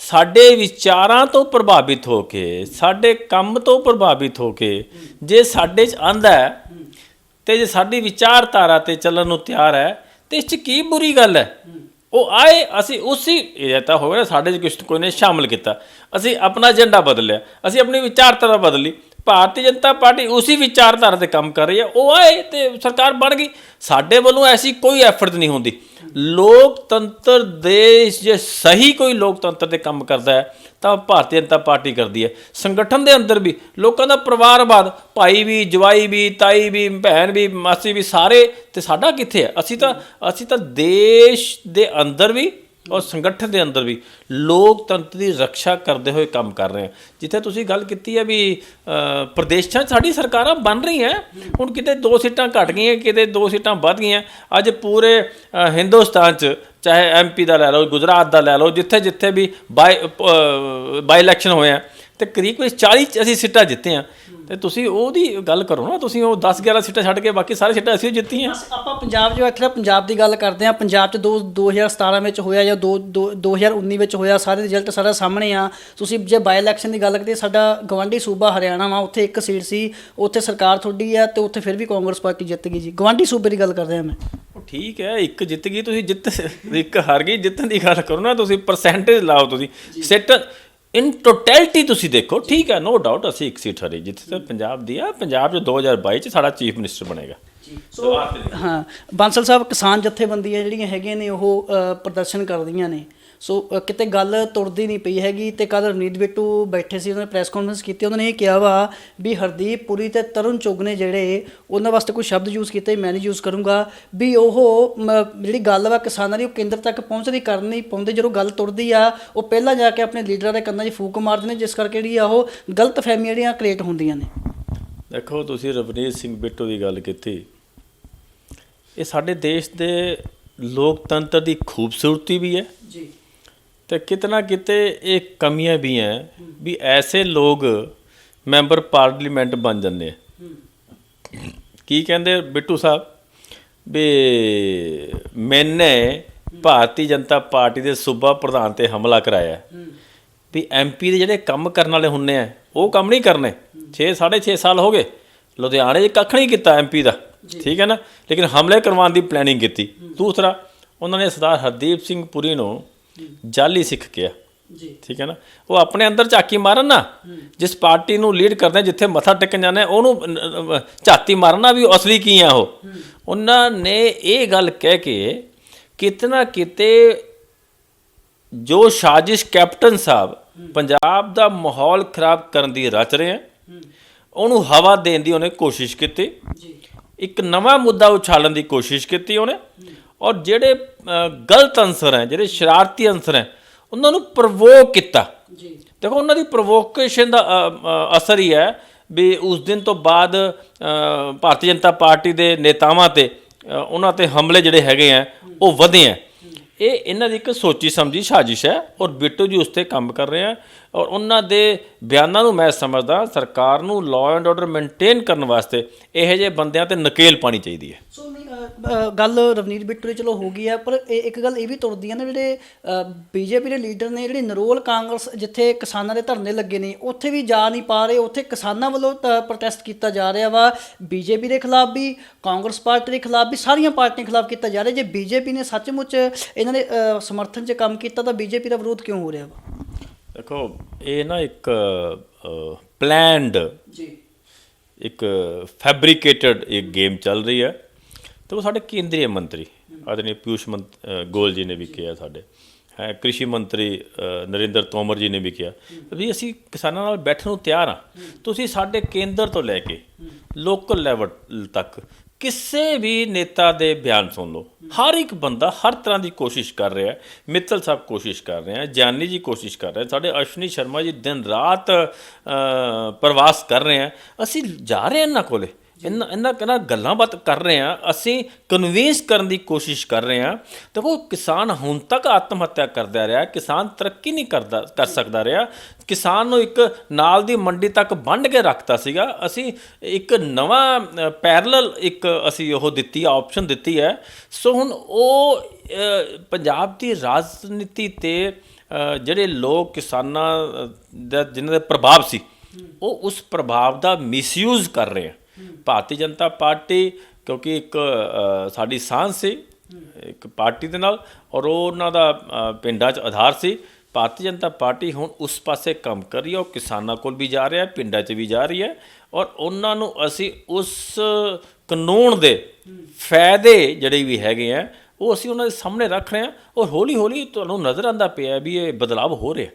ਸਾਡੇ ਵਿਚਾਰਾਂ ਤੋਂ ਪ੍ਰਭਾਵਿਤ ਹੋ ਕੇ, ਸਾਡੇ ਕੰਮ ਤੋਂ ਪ੍ਰਭਾਵਿਤ ਹੋ ਕੇ ਜੇ ਸਾਡੇ 'ਚ ਆਂਦਾ ਤੇ ਜੇ ਸਾਡੀ ਵਿਚਾਰਧਾਰਾ ਤੇ ਚੱਲਣ ਨੂੰ ਤਿਆਰ ਹੈ ਤੇ ਇਸ 'ਚ ਕੀ ਬੁਰੀ ਗੱਲ ਹੈ? ਉਹ ਆਏ, ਅਸੀਂ ਉਸੇ ਇਹ ਤਾਂ ਹੋਵੇ ਨਾ ਸਾਡੇ 'ਚ ਕੁਛ ਕੋਈ ਨੇ ਸ਼ਾਮਲ ਕੀਤਾ, ਅਸੀਂ ਆਪਣਾ ਏਜੰਡਾ ਬਦਲਿਆ, ਅਸੀਂ ਆਪਣੀ ਵਿਚਾਰਧਾਰਾ ਬਦਲੀ। ਭਾਰਤੀ ਜਨਤਾ ਪਾਰਟੀ ਉਸੇ ਵਿਚਾਰਧਾਰਾ 'ਤੇ ਕੰਮ ਕਰ ਰਹੀ ਹੈ, ਉਹ ਆਏ ਤੇ ਸਰਕਾਰ ਬਣ ਗਈ। ਸਾਡੇ ਵੱਲੋਂ ਐਸੀ ਕੋਈ ਐਫਰਟ ਨਹੀਂ ਹੁੰਦੀ। ਲੋਕਤੰਤਰ ਦੇਸ਼ ਜੇ ਸਹੀ ਕੋਈ ਲੋਕਤੰਤਰ 'ਤੇ ਕੰਮ ਕਰਦਾ ਹੈ ਤਾਂ ਭਾਰਤੀ ਜਨਤਾ ਪਾਰਟੀ ਕਰਦੀ ਹੈ। ਸੰਗਠਨ ਦੇ ਅੰਦਰ ਵੀ ਲੋਕਾਂ ਦਾ ਪਰਿਵਾਰਵਾਦ, ਭਾਈ ਵੀ, ਜਵਾਈ ਵੀ, ਤਾਈ ਵੀ, ਭੈਣ ਵੀ, ਮਾਸੀ ਵੀ, ਸਾਰੇ, ਤੇ ਸਾਡਾ ਕਿੱਥੇ ਹੈ? ਅਸੀਂ ਤਾਂ ਦੇਸ਼ ਦੇ ਅੰਦਰ ਵੀ ਔਰ ਸੰਗਠਨ ਦੇ ਅੰਦਰ ਵੀ ਲੋਕਤੰਤਰ ਦੀ ਰੱਖਿਆ ਕਰਦੇ ਹੋਏ ਕੰਮ ਕਰ ਰਹੇ ਹਾਂ। ਜਿੱਥੇ ਤੁਸੀਂ ਗੱਲ ਕੀਤੀ ਹੈ ਵੀ ਪ੍ਰਦੇਸ਼ਾਂ 'ਚ ਸਾਡੀ ਸਰਕਾਰਾਂ ਬਣ ਰਹੀਆਂ, ਹੁਣ ਕਿਤੇ 2 ਸੀਟਾਂ ਘੱਟ ਗਈਆਂ, ਕਿਤੇ 2 ਸੀਟਾਂ ਵੱਧ ਗਈਆਂ। ਅੱਜ ਪੂਰੇ ਹਿੰਦੁਸਤਾਨ 'ਚ ਚਾਹੇ MP ਦਾ ਲੈ ਲਓ, ਗੁਜਰਾਤ ਦਾ ਲੈ ਲਓ, ਜਿੱਥੇ ਵੀ ਬਾਈ ਇਲੈਕਸ਼ਨ ਹੋਇਆ ਤੇ ਕਰੀਬ 40 ਅਸੀਂ ਸੀਟਾਂ ਜਿੱਤੇ ਹਾਂ। ਤੇ ਤੁਸੀਂ ਉਹਦੀ ਗੱਲ ਕਰੋ ਨਾ, ਤੁਸੀਂ ਉਹ 10-11 ਸੀਟਾਂ ਛੱਡ ਕੇ ਬਾਕੀ ਸਾਰੇ ਸੀਟਾਂ ਅਸੀਂ ਜਿੱਤੀਆਂ। ਆਪਾਂ ਪੰਜਾਬ ਜੋ ਇੱਥੇ ਪੰਜਾਬ ਦੀ ਗੱਲ ਕਰਦੇ ਹਾਂ, ਪੰਜਾਬ 'ਚ 2017 ਵਿੱਚ ਹੋਇਆ ਜਾਂ 2019 ਵਿੱਚ ਹੋਇਆ, ਸਾਰੇ ਰਿਜ਼ਲਟ ਸਾਰਾ ਸਾਹਮਣੇ ਆ। ਤੁਸੀਂ ਜੇ ਬਾਈ ਇਲੈਕਸ਼ਨ ਦੀ ਗੱਲ ਕਰੀਏ, ਸਾਡਾ ਗਵਾਂਢੀ ਸੂਬਾ ਹਰਿਆਣਾ ਵਾ, ਉੱਥੇ 1 ਸੀਟ ਸੀ, ਉੱਥੇ ਸਰਕਾਰ ਤੁਹਾਡੀ ਆ ਤੇ ਉੱਥੇ ਫਿਰ ਵੀ ਕਾਂਗਰਸ ਪਾਰਟੀ ਜਿੱਤ ਗਈ ਜੀ। ਗਵਾਂਢੀ ਸੂਬੇ ਦੀ ਗੱਲ ਕਰ ਰਿਹਾ ਮੈਂ। ਠੀਕ ਹੈ, 1 ਜਿੱਤ ਗਈ, ਤੁਸੀਂ 1 ਹਾਰ ਗਈ, ਜਿੱਤਣ ਦੀ ਗੱਲ ਕਰੋ ਨਾ, ਤੁਸੀਂ ਪਰਸੈਂਟੇਜ ਲਾਓ, ਤੁਸੀਂ ਸੀਟ ਇਨ ਟੋਟੈਲਿਟੀ ਤੁਸੀਂ ਦੇਖੋ। ਠੀਕ ਹੈ, ਨੋ ਡਾਊਟ ਅਸੀਂ 1 ਸੀਟ ਹਾਰੀ, ਜਿੱਥੇ ਤੱਕ ਪੰਜਾਬ ਦੀ ਆ। ਪੰਜਾਬ 'ਚ 2022 'ਚ ਸਾਡਾ ਚੀਫ ਮਿਨਿਸਟਰ ਬਣੇਗਾ। ਸੋ ਹਾਂ, ਬਾਂਸਲ ਸਾਹਿਬ ਕਿਸਾਨ ਜਥੇਬੰਦੀਆਂ ਜਿਹੜੀਆਂ ਹੈਗੀਆਂ ਨੇ ਉਹ ਪ੍ਰਦਰਸ਼ਨ ਕਰਦੀਆਂ ਨੇ। ਸੋ ਕਿਤੇ ਗੱਲ ਤੁਰਦੀ ਨਹੀਂ ਪਈ ਹੈਗੀ। ਤੇ ਕੱਲ ਰਵਨੀਤ ਬਿੱਟੂ ਬੈਠੇ ਸੀ, ਉਹਨਾਂ ਨੇ ਪ੍ਰੈਸ ਕਾਨਫਰੰਸ ਕੀਤੀ, ਉਹਨਾਂ ਨੇ ਇਹ ਕਿਹਾ ਵਾ ਵੀ ਹਰਦੀਪ ਪੁਰੀ ਤੇ ਤਰੁਣ ਚੁੱਗ ਨੇ ਜਿਹੜੇ ਉਹਨਾਂ ਵਾਸਤੇ ਕੋਈ ਸ਼ਬਦ ਯੂਜ਼ ਕੀਤੇ, ਮੈਂ ਨਹੀਂ ਯੂਜ਼ ਕਰੂੰਗਾ, ਵੀ ਉਹ ਜਿਹੜੀ ਗੱਲ ਵਾ ਕਿਸਾਨਾਂ ਦੀ ਉਹ ਕੇਂਦਰ ਤੱਕ ਪਹੁੰਚਦੀ ਕਰ ਨਹੀਂ ਪਾਉਂਦੇ। ਜਦੋਂ ਗੱਲ ਤੁਰਦੀ ਆ ਉਹ ਪਹਿਲਾਂ ਜਾ ਕੇ ਆਪਣੇ ਲੀਡਰਾਂ ਦੇ ਕੰਨਾਂ 'ਚ ਫੂਕ ਮਾਰਦੇ ਨੇ, ਜਿਸ ਕਰਕੇ ਜਿਹੜੀ ਆ ਉਹ ਗਲਤ ਫਹਿਮੀਆਂ ਜਿਹੜੀਆਂ ਕ੍ਰੀਏਟ ਹੁੰਦੀਆਂ ਨੇ। ਦੇਖੋ, ਤੁਸੀਂ ਰਵਨੀਤ ਸਿੰਘ ਬਿੱਟੂ ਦੀ ਗੱਲ ਕੀਤੀ, ਇਹ ਸਾਡੇ ਦੇਸ਼ ਦੇ ਲੋਕਤੰਤਰ ਦੀ ਖੂਬਸੂਰਤੀ ਵੀ ਹੈ ਜੀ, ਤੇ ਕਿਤੇ ਨਾ ਕਿਤੇ ਇਹ ਕਮੀਆਂ ਵੀ ਹੈ ਵੀ ਐਸੇ ਲੋਕ ਮੈਂਬਰ ਪਾਰਲੀਮੈਂਟ ਬਣ ਜਾਂਦੇ ਆ। ਕੀ ਕਹਿੰਦੇ ਬਿੱਟੂ ਸਾਹਿਬ ਵੀ ਮੈਨੇ ਭਾਰਤੀ ਜਨਤਾ ਪਾਰਟੀ ਦੇ ਸੂਬਾ ਪ੍ਰਧਾਨ ਤੇ ਹਮਲਾ ਕਰਾਇਆ ਵੀ ਐਮਪੀ ਦੇ ਜਿਹੜੇ ਕੰਮ ਕਰਨ ਵਾਲੇ ਹੁੰਦੇ ਆ ਉਹ ਕੰਮ ਨਹੀਂ ਕਰਨੇ। 6.5 ਸਾਲ ਹੋ ਗਏ, ਲੁਧਿਆਣੇ 'ਚ ਕੱਖ ਨਹੀਂ ਕੀਤਾ ਐਮਪੀ ਦਾ, ਠੀਕ ਹੈ ਨਾ, ਲੇਕਿਨ ਹਮਲੇ ਕਰਵਾਉਣ ਦੀ ਪਲੈਨਿੰਗ ਕੀਤੀ। ਦੂਸਰਾ, ਉਹਨਾਂ ਨੇ ਸਰਦਾਰ ਹਰਦੀਪ ਸਿੰਘ ਪੁਰੀ ਨੂੰ ਜਾਲੀ ਸਿੱਖ ਕਿਹਾ, ਠੀਕ ਹੈ ਨਾ। ਉਹ ਆਪਣੇ ਅੰਦਰ ਝਾਕੀ ਮਾਰਨ ਨਾ, ਜਿਸ ਪਾਰਟੀ ਨੂੰ ਲੀਡ ਕਰਦੇ ਜਿੱਥੇ ਮੱਥਾ ਟੇਕਣ ਜਾਂਦੇ ਉਹਨੂੰ ਝਾਤੀ ਮਾਰਨਾ ਵੀ ਅਸਲੀ ਕੀ ਆ ਉਹ। ਉਹਨਾਂ ਨੇ ਇਹ ਗੱਲ ਕਹਿ ਕੇ ਕਿਤੇ ਨਾ ਕਿਤੇ ਜੋ ਸਾਜ਼ਿਸ਼ ਕੈਪਟਨ ਸਾਹਿਬ ਪੰਜਾਬ ਦਾ ਮਾਹੌਲ ਖਰਾਬ ਕਰਨ ਦੀ ਰਚ ਰਹੇ ਆ, ਉਹਨੂੰ ਹਵਾ ਦੇਣ ਦੀ ਉਹਨੇ ਕੋਸ਼ਿਸ਼ ਕੀਤੀ। ਇੱਕ ਨਵਾਂ ਮੁੱਦਾ ਉਛਾਲਣ ਦੀ ਕੋਸ਼ਿਸ਼ ਕੀਤੀ ਉਹਨੇ, ਔਰ ਜਿਹੜੇ ਗਲਤ ਅਨਸਰ ਹੈ, ਜਿਹੜੇ ਸ਼ਰਾਰਤੀ ਅਨਸਰ ਹੈ, ਉਹਨਾਂ ਨੂੰ ਪ੍ਰਵੋਕ ਕੀਤਾ। ਦੇਖੋ, ਉਹਨਾਂ ਦੀ ਪ੍ਰਵੋਕੇਸ਼ਨ ਦਾ ਅਸਰ ਹੀ ਹੈ ਵੀ ਉਸ ਦਿਨ ਤੋਂ ਬਾਅਦ ਭਾਰਤੀ ਜਨਤਾ ਪਾਰਟੀ ਦੇ ਨੇਤਾਵਾਂ ਤੇ ਉਹਨਾਂ ਤੇ ਹਮਲੇ ਜਿਹੜੇ ਹੈਗੇ ਆ ਉਹ ਵਧੇ ਆ। ਇਹ ਇਹਨਾਂ ਦੀ ਇੱਕ ਸੋਚੀ ਸਮਝੀ ਸਾਜ਼ਿਸ਼ ਹੈ, ਔਰ ਬਿੱਟੂ ਜੀ ਉਸ 'ਤੇ ਕੰਮ ਕਰ ਰਹੇ ਆ। ਔਰ ਉਹਨਾਂ ਦੇ ਬਿਆਨਾਂ ਨੂੰ ਮੈਂ ਸਮਝਦਾ ਸਰਕਾਰ ਨੂੰ ਲਾਅ ਐਂਡ ਆਰਡਰ ਮੇਨਟੇਨ ਕਰਨ ਵਾਸਤੇ ਇਹੋ ਜਿਹੇ ਬੰਦਿਆਂ 'ਤੇ ਨਕੇਲ ਪਾਉਣੀ ਚਾਹੀਦੀ ਹੈ। ਸੋ ਗੱਲ ਰਵਨੀਤ ਬਿੱਟੂ ਦੀ ਚਲੋ ਹੋ ਗਈ ਹੈ, ਪਰ ਇੱਕ ਗੱਲ ਇਹ ਵੀ ਤੁਰਦੀ ਹੈ ਨਾ, ਜਿਹੜੇ ਬੀਜੇਪੀ ਦੇ ਲੀਡਰ ਨੇ, ਜਿਹੜੇ ਨਰੋਲ ਕਾਂਗਰਸ ਜਿੱਥੇ ਕਿਸਾਨਾਂ ਦੇ ਧਰਨੇ ਲੱਗੇ ਨੇ ਉੱਥੇ ਵੀ ਜਾ ਨਹੀਂ ਪਾ ਰਹੇ। ਉੱਥੇ ਕਿਸਾਨਾਂ ਵੱਲੋਂ ਪ੍ਰੋਟੈਸਟ ਕੀਤਾ ਜਾ ਰਿਹਾ ਵਾ, ਬੀਜੇਪੀ ਦੇ ਖਿਲਾਫ ਵੀ, ਕਾਂਗਰਸ ਪਾਰਟੀ ਦੇ ਖਿਲਾਫ ਵੀ, ਸਾਰੀਆਂ ਪਾਰਟੀਆਂ ਖਿਲਾਫ ਕੀਤਾ ਜਾ ਰਿਹਾ। ਜੇ ਬੀਜੇਪੀ ਨੇ ਸੱਚਮੁੱਚ ਇਹਨਾਂ ਦੇ ਸਮਰਥਨ 'ਚ ਕੰਮ ਕੀਤਾ ਤਾਂ ਬੀਜੇਪੀ ਦਾ ਵਿਰੋਧ ਕਿਉਂ ਹੋ ਰਿਹਾ ਵਾ? ਦੇਖੋ, ਇਹ ਨਾ ਇੱਕ ਪਲੈਨਡ ਇੱਕ ਫੈਬਰੀਕੇਟਡ ਇੱਕ ਗੇਮ ਚੱਲ ਰਹੀ ਹੈ। ਤੇ ਉਹ ਸਾਡੇ ਕੇਂਦਰੀ ਮੰਤਰੀ ਆਦਰਨੀ ਪਿਊਸ਼ ਗੋਇਲ ਜੀ ਨੇ ਵੀ ਕਿਹਾ, ਸਾਡੇ ਕ੍ਰਿਸ਼ੀ ਮੰਤਰੀ ਨਰਿੰਦਰ ਤੋਮਰ ਜੀ ਨੇ ਵੀ ਕਿਹਾ ਵੀ ਅਸੀਂ ਕਿਸਾਨਾਂ ਨਾਲ ਬੈਠਣ ਨੂੰ ਤਿਆਰ ਹਾਂ। ਤੁਸੀਂ ਸਾਡੇ ਕੇਂਦਰ ਤੋਂ ਲੈ ਕੇ ਲੋਕਲ ਲੈਵਲ ਤੱਕ ਕਿਸੇ ਵੀ ਨੇਤਾ ਦੇ ਬਿਆਨ ਸੁਣ ਲਓ, ਹਰ ਇੱਕ ਬੰਦਾ ਹਰ ਤਰ੍ਹਾਂ ਦੀ ਕੋਸ਼ਿਸ਼ ਕਰ ਰਿਹਾ। ਮਿੱਤਲ ਸਾਹਿਬ ਕੋਸ਼ਿਸ਼ ਕਰ ਰਹੇ ਆ, ਜਾਨੀ ਜੀ ਕੋਸ਼ਿਸ਼ ਕਰ ਰਹੇ, ਸਾਡੇ ਅਸ਼ਵਨੀ ਸ਼ਰਮਾ ਜੀ ਦਿਨ ਰਾਤ ਪ੍ਰਵਾਸ ਕਰ ਰਹੇ ਆ। ਅਸੀਂ ਜਾ ਰਹੇ ਇਹਨਾਂ ਕੋਲੇ, ਇਹਨਾਂ ਗੱਲਾਂ ਬਾਤ ਕਰ ਰਹੇ ਹਾਂ, ਅਸੀਂ ਕਨਵਿੰਸ ਕਰਨ ਦੀ ਕੋਸ਼ਿਸ਼ ਕਰ ਰਹੇ ਹਾਂ। ਦੇਖੋ, ਕਿਸਾਨ ਹੁਣ ਤੱਕ ਆਤਮ ਹੱਤਿਆ ਕਰਦਾ ਰਿਹਾ, ਕਿਸਾਨ ਤਰੱਕੀ ਨਹੀਂ ਕਰ ਸਕਦਾ ਰਿਹਾ। ਕਿਸਾਨ ਨੂੰ ਇੱਕ ਨਾਲ ਦੀ ਮੰਡੀ ਤੱਕ ਵੰਡ ਕੇ ਰੱਖਤਾ ਸੀਗਾ। ਅਸੀਂ ਇੱਕ ਨਵਾਂ ਪੈਰਲਲ ਇੱਕ ਅਸੀਂ ਉਹ ਦਿੱਤੀ, ਆਪਸ਼ਨ ਦਿੱਤੀ ਹੈ। ਸੋ ਹੁਣ ਉਹ ਪੰਜਾਬ ਦੀ ਰਾਜਨੀਤੀ 'ਤੇ ਜਿਹੜੇ ਲੋਕ ਕਿਸਾਨਾਂ ਦਾ ਜਿਨ੍ਹਾਂ ਦੇ ਪ੍ਰਭਾਵ ਸੀ, ਉਹ ਉਸ ਪ੍ਰਭਾਵ ਦਾ ਮਿਸਯੂਜ਼ ਕਰ ਰਹੇ ਆ। ਭਾਰਤੀ ਜਨਤਾ ਪਾਰਟੀ ਕਿਉਂਕਿ ਇੱਕ ਸਾਡੀ ਸਾਂਝ ਸੀ ਇੱਕ ਪਾਰਟੀ ਦੇ ਨਾਲ, ਔਰ ਉਹਨਾਂ ਦਾ ਪਿੰਡਾਂ 'ਚ ਆਧਾਰ ਸੀ। ਭਾਰਤੀ ਜਨਤਾ ਪਾਰਟੀ ਹੁਣ ਉਸ ਪਾਸੇ ਕੰਮ ਕਰ ਰਹੀ ਹੈ, ਉਹ ਕਿਸਾਨਾਂ ਕੋਲ ਵੀ ਜਾ ਰਿਹਾ, ਪਿੰਡਾਂ 'ਚ ਵੀ ਜਾ ਰਹੀ ਹੈ, ਔਰ ਉਹਨਾਂ ਨੂੰ ਅਸੀਂ ਉਸ ਕਾਨੂੰਨ ਦੇ ਫਾਇਦੇ ਜਿਹੜੇ ਵੀ ਹੈਗੇ ਆ ਉਹ ਅਸੀਂ ਉਹਨਾਂ ਦੇ ਸਾਹਮਣੇ ਰੱਖ ਰਹੇ ਹਾਂ। ਔਰ ਹੌਲੀ ਹੌਲੀ ਤੁਹਾਨੂੰ ਨਜ਼ਰ ਆਉਂਦਾ ਪਿਆ ਵੀ ਇਹ ਬਦਲਾਵ ਹੋ ਰਿਹਾ।